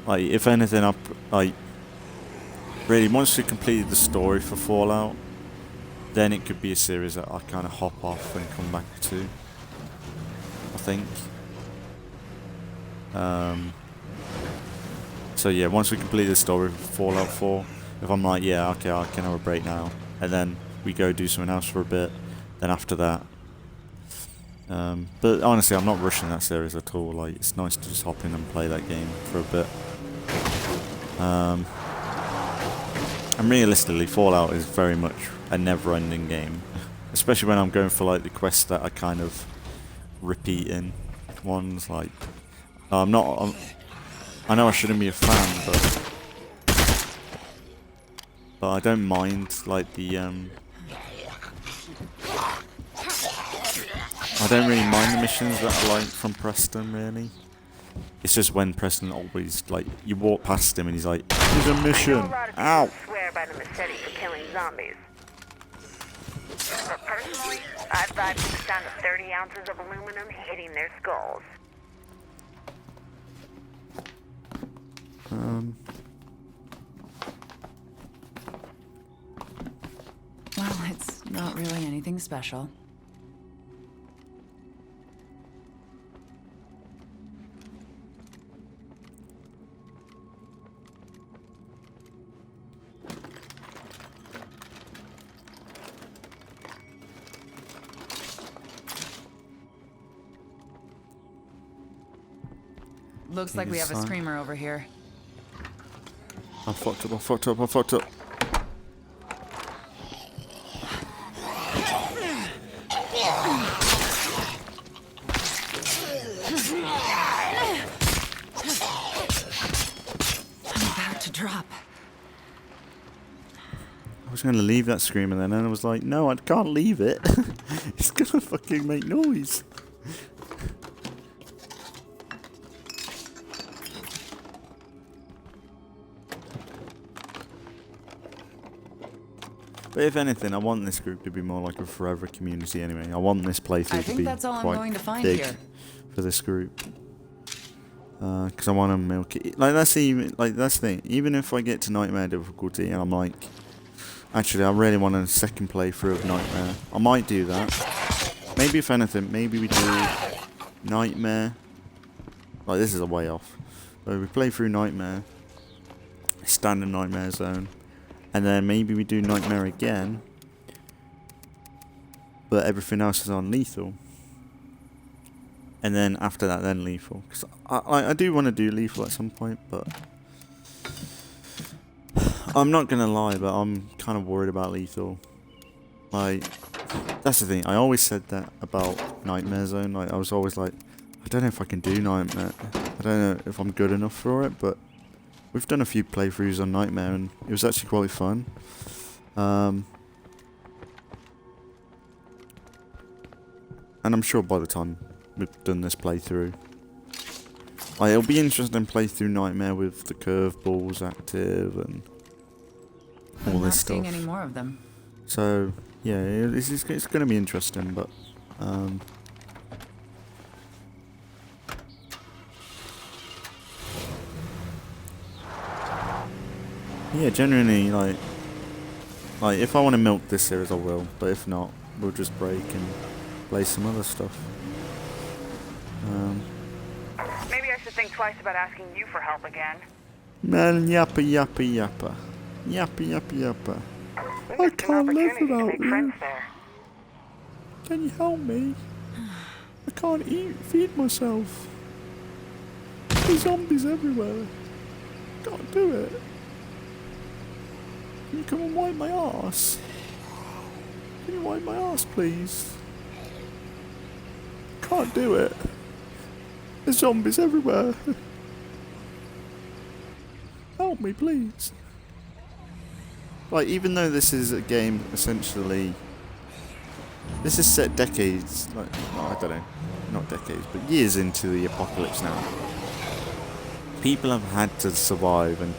Like, if anything, really, once we completed the story for Fallout, then it could be a series that I kind of hop off and come back to, I think. So yeah, once we complete the story for Fallout 4, if I'm like, yeah, okay, I can have a break now, and then we go do something else for a bit, then after that. But honestly, I'm not rushing that series at all. Like, it's nice to just hop in and play that game for a bit. And realistically, Fallout is very much a never-ending game, especially when I'm going for like the quests that are kind of repeating ones. Like, I know I shouldn't be a fan, but I don't mind like the I don't really mind the missions that are like from Preston, really. It's just when Preston always, like, you walk past him and he's like, "There's a mission." Ow! Swear by the Massetti for killing zombies. But personally, I vibe to the sound of 30 ounces of aluminum hitting their skulls. Well, it's not really anything special. Looks like we have a screamer over here. I fucked up. I'm about to drop. I was going to leave that screamer then, and I was like, no, I can't leave it. It's going to fucking make noise. But if anything, I want this group to be more like a forever community anyway. I want this playthrough to be that's all I'm quite going to find big here. for this group. Because I want to milk it. Like, that's the thing. Even if I get to Nightmare difficulty and I'm like, actually, I really want a second playthrough of Nightmare, I might do that. Maybe if anything, maybe we do Nightmare. Like, this is a way off. But we play through Nightmare, standard Nightmare zone. And then maybe we do Nightmare again, but everything else is on Lethal. And then after that, then Lethal. Because I do want to do Lethal at some point, but I'm not going to lie, but I'm kind of worried about Lethal. Like, that's the thing. I always said that about Nightmare Zone. Like, I was always like, I don't know if I can do Nightmare. I don't know if I'm good enough for it, but we've done a few playthroughs on Nightmare and it was actually quite fun. And I'm sure by the time we've done this playthrough, like, it'll be interesting to play through Nightmare with the curveballs active and all I'm this not stuff. seeing any more of them. So yeah, it's going to be interesting, but yeah, genuinely, like if I want to milk this series, I will. But if not, we'll just break and play some other stuff. Maybe I should think twice about asking you for help again. Man, yappa yappa yappa. Yappa yappa yappa. I can't live without you. Can you help me? I can't feed myself. There's zombies everywhere. Can't do it. Can you come and wipe my ass? Can you wipe my ass, please? Can't do it. There's zombies everywhere. Help me, please. Like, even though this is a game, essentially, this is set decades, like, well, I don't know, not decades, but years into the apocalypse now. People have had to survive and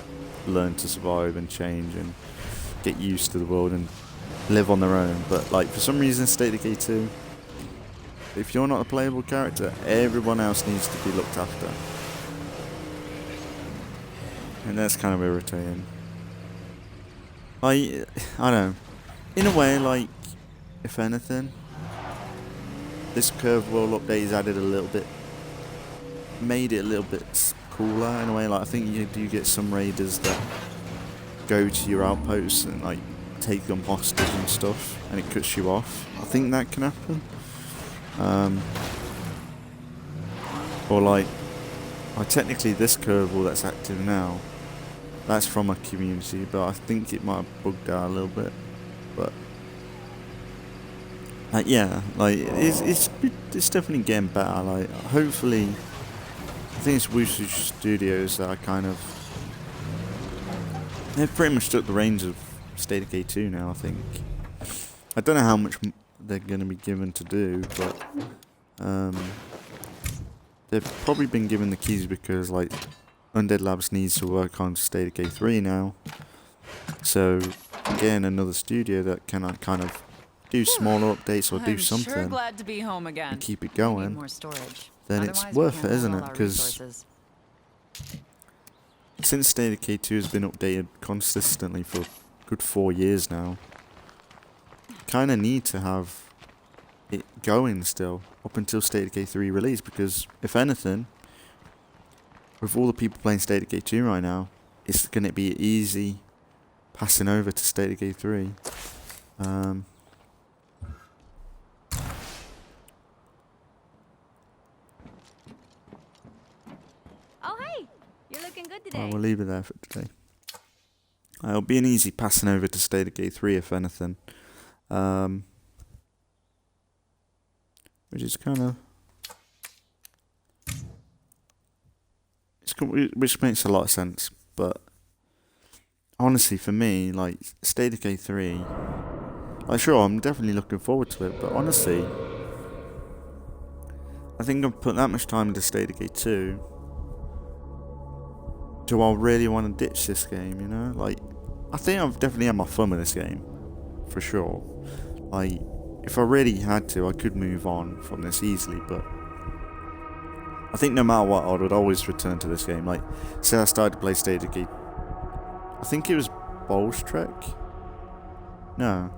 learn to survive and change and get used to the world and live on their own. But, like, for some reason, State of Decay 2, if you're not a playable character, everyone else needs to be looked after. And that's kind of irritating. I don't know. In a way, like, if anything, this curve world update has added a little bit, made it a little bit cooler in a way. Like, I think you do get some raiders that go to your outposts and, like, take them hostage and stuff, and it cuts you off. I think that can happen. Or, like technically this curve wall that's active now, that's from a community, but I think it might have bugged out a little bit. But yeah, like it's definitely getting better. Like, hopefully, I think it's Wushu Studios that are kind of, they've pretty much took the reins of State of Decay 2 now. I think I don't know how much they're going to be given to do, but they've probably been given the keys because, like, Undead Labs needs to work on State of Decay 3 now. So, again, another studio that can kind of do smaller updates or do something, sure glad to be home again. and keep it going. More storage. Then Otherwise, it's worth we it, can't isn't handle it? our Because resources. since State of Decay 2 has been updated consistently for a good 4 years now, kind of need to have it going still up until State of Decay 3 release, because if anything, with all the people playing State of Decay 2 right now, it's going to be easy passing over to State of Decay 3. Oh, hey! You're looking good today. We'll leave it there for today. It'll be an easy passing over to State of Decay 3, if anything. Which is kind of... which makes a lot of sense, but honestly, for me, like, State of Decay 3, like, sure, I'm definitely looking forward to it, but honestly, I think I've put that much time into State of Decay 2. Do I really want to ditch this game, you know? Like, I think I've definitely had my fun with this game, for sure. Like, if I really had to, I could move on from this easily, but I think no matter what, I would always return to this game. Like, say I started to play State of Decay, I think it was Bolstrek? No,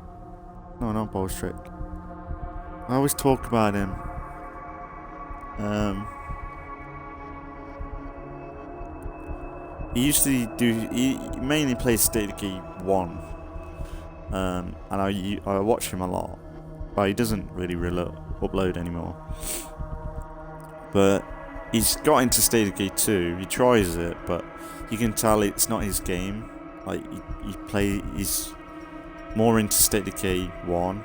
not Bolstrek. I always talk about him. He used to he mainly plays State of Decay 1. And I watch him a lot. But he doesn't really upload anymore. But he's got into State of Decay 2. He tries it, but you can tell it's not his game. Like, he's more into State of Decay 1,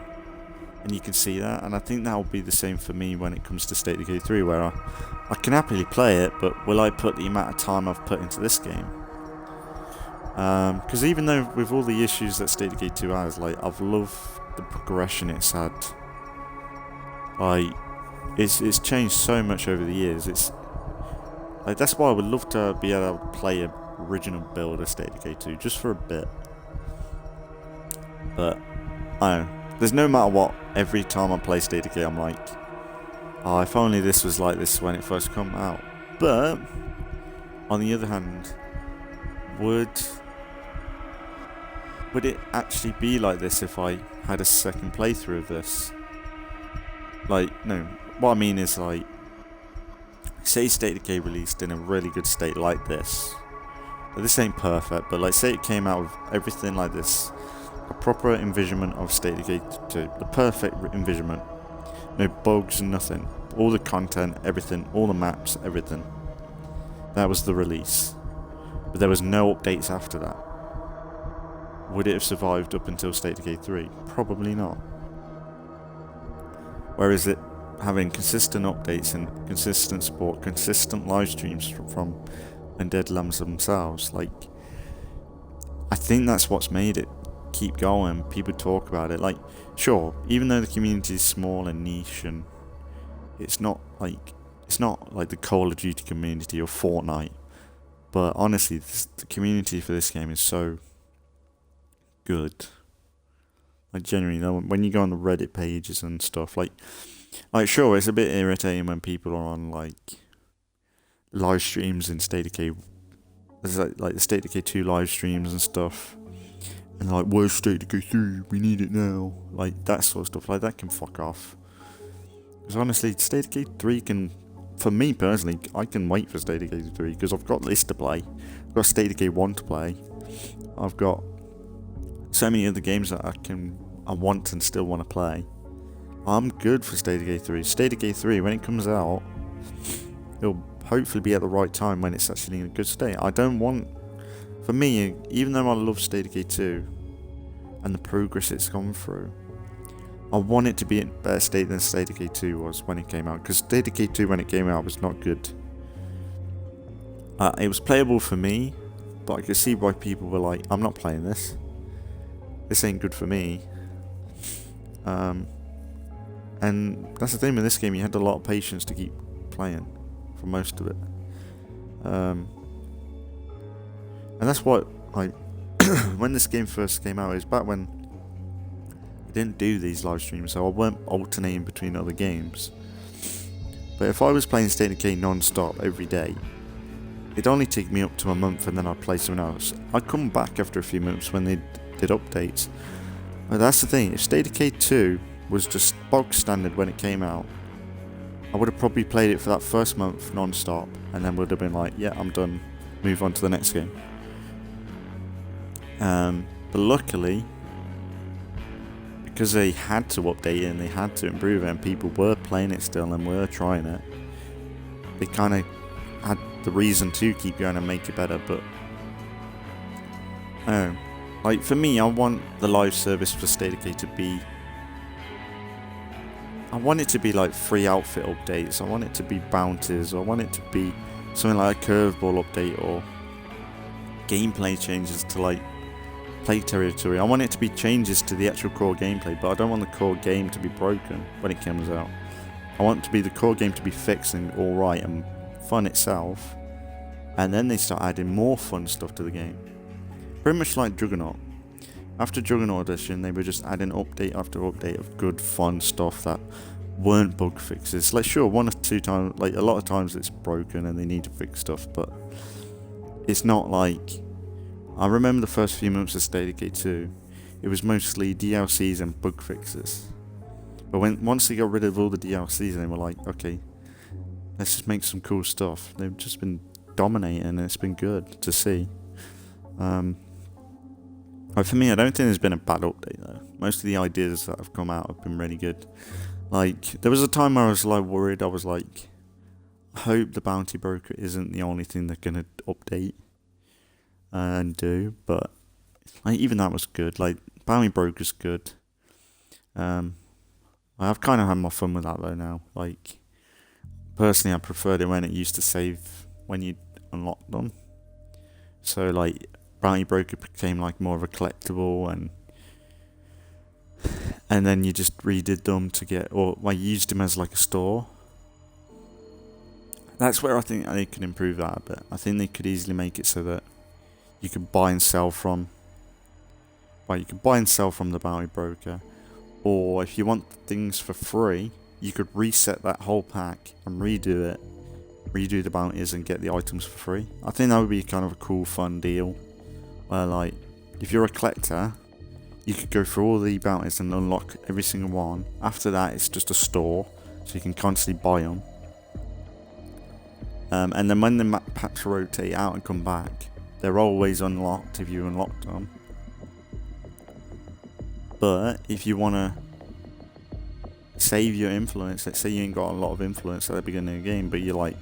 and you can see that. And I think that will be the same for me when it comes to State of Decay 3, where I can happily play it, but will I put the amount of time I've put into this game? Because even though with all the issues that State of Decay 2 has, like, I've loved the progression it's had. Like, it's changed so much over the years. It's like that's why I would love to be able to play a original build of State of Decay 2 just for a bit. But I don't know. There's no matter what. Every time I play State of Decay, I'm like, oh, if only this was like this when it first come out. But on the other hand, would it actually be like this if I had a second playthrough of this? Like, no. What I mean is, like, say State of Decay released in a really good state like this. But this ain't perfect, but like, say it came out with everything like this. A proper envisionment of State of Decay 2. The perfect envisionment. No bugs and nothing. All the content, everything. All the maps, everything. That was the release. But there was no updates after that. Would it have survived up until State of Decay 3? Probably not. Whereas it having consistent updates and consistent support, consistent live streams from Undead Lambs themselves, like, I think that's what's made it keep going. People talk about it. Like, sure, even though the community is small and niche, and it's not like the Call of Duty community or Fortnite, but honestly, the community for this game is so good. Like, genuinely, when you go on the Reddit pages and stuff, like sure, it's a bit irritating when people are on like live streams in State of Decay. There's like the State of Decay 2 live streams and stuff, and like, where's State of Decay 3? We need it now. Like, that sort of stuff. Like, that can fuck off. Because honestly, State of Decay 3 can, for me personally, I can wait for State of Decay 3 because I've got this to play. I've got State of Decay 1 to play. I've got so many other games that I want and still want to play. I'm good for State of Decay 3. State of Decay 3, when it comes out, it'll hopefully be at the right time when it's actually in a good state. I don't want, for me, even though I love State of Decay 2 and the progress it's gone through, I want it to be in a better state than State of Decay 2 was when it came out. Because State of Decay 2 when it came out was not good. It was playable for me, but I could see why people were like, I'm not playing this. This ain't good for me. And that's the thing with this game, you had a lot of patience to keep playing for most of it. And that's what when this game first came out, it was back when I didn't do these live streams, so I weren't alternating between other games. But if I was playing State of Decay non-stop every day, it'd only take me up to a month and then I'd play something else. I'd come back after a few months when they did updates. But that's the thing, if State of Decay 2 was just bog standard when it came out, I would have probably played it for that first month non-stop and then would have been like, yeah, I'm done, move on to the next game. But luckily, because they had to update it and they had to improve it and people were playing it still and were trying it, they kind of had the reason to keep going and make it better. But like, for me, I want the live service for State of Decay to be, I want it to be like free outfit updates, I want it to be bounties, or I want it to be something like a curveball update or gameplay changes to like play territory. I want it to be changes to the actual core gameplay, but I don't want the core game to be broken when it comes out. I want it to be the core game to be fixed and alright and fun itself, and then they start adding more fun stuff to the game. Pretty much like Juggernaut. After Juggernaut Edition, they were just adding update after update of good, fun stuff that weren't bug fixes. Like, sure, one or two times, like a lot of times it's broken and they need to fix stuff, but it's not like, I remember the first few months of State of Decay 2, it was mostly DLCs and bug fixes. But once they got rid of all the DLCs, they were like, okay, let's just make some cool stuff. They've just been dominating and it's been good to see. For me, I don't think there's been a bad update though. Most of the ideas that have come out have been really good. Like, there was a time where I was like worried. I was like, I hope the Bounty Broker isn't the only thing they're gonna update and do. But like, even that was good. Like, Bounty Broker's good. I've kind of had my fun with that though now. Like, personally, I preferred it when it used to save when you unlocked them. So like, Bounty Broker became like more of a collectible, and then you just redid them to get, or I used them as like a store. That's where I think they could improve that a bit. I think they could easily make it so that you could buy and sell from. Well, you could buy and sell from the bounty broker, or if you want things for free, you could reset that whole pack and redo it, redo the bounties and get the items for free. I think that would be kind of a cool, fun deal. Where, like, if you're a collector, you could go through all the bounties and unlock every single one. After that, it's just a store, so you can constantly buy them. And then when the map packs rotate out and come back, they're always unlocked if you unlocked them. But if you want to save your influence, let's say you ain't got a lot of influence at the beginning of the game, but you're like,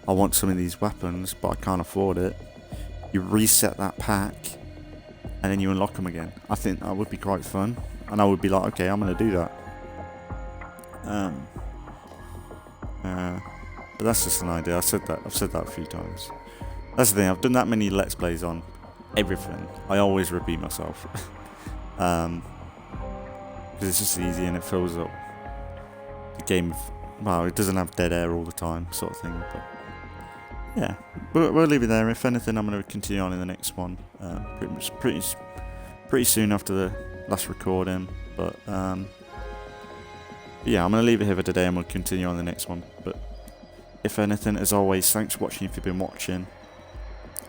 I want some of these weapons, but I can't afford it. You reset that pack, and then you unlock them again. I think that would be quite fun, and I would be like, okay, I'm going to do that. But that's just an idea. I've said that a few times. That's the thing. I've done that many Let's Plays on everything. I always repeat myself. Because it's just easy and it fills up the game. Well, it doesn't have dead air all the time, sort of thing. But yeah, we'll leave it there. If anything, I'm going to continue on in the next one. Pretty soon after the last recording. But yeah, I'm going to leave it here for today, and we'll continue on the next one. But if anything, as always, thanks for watching if you've been watching,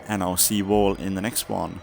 and I'll see you all in the next one.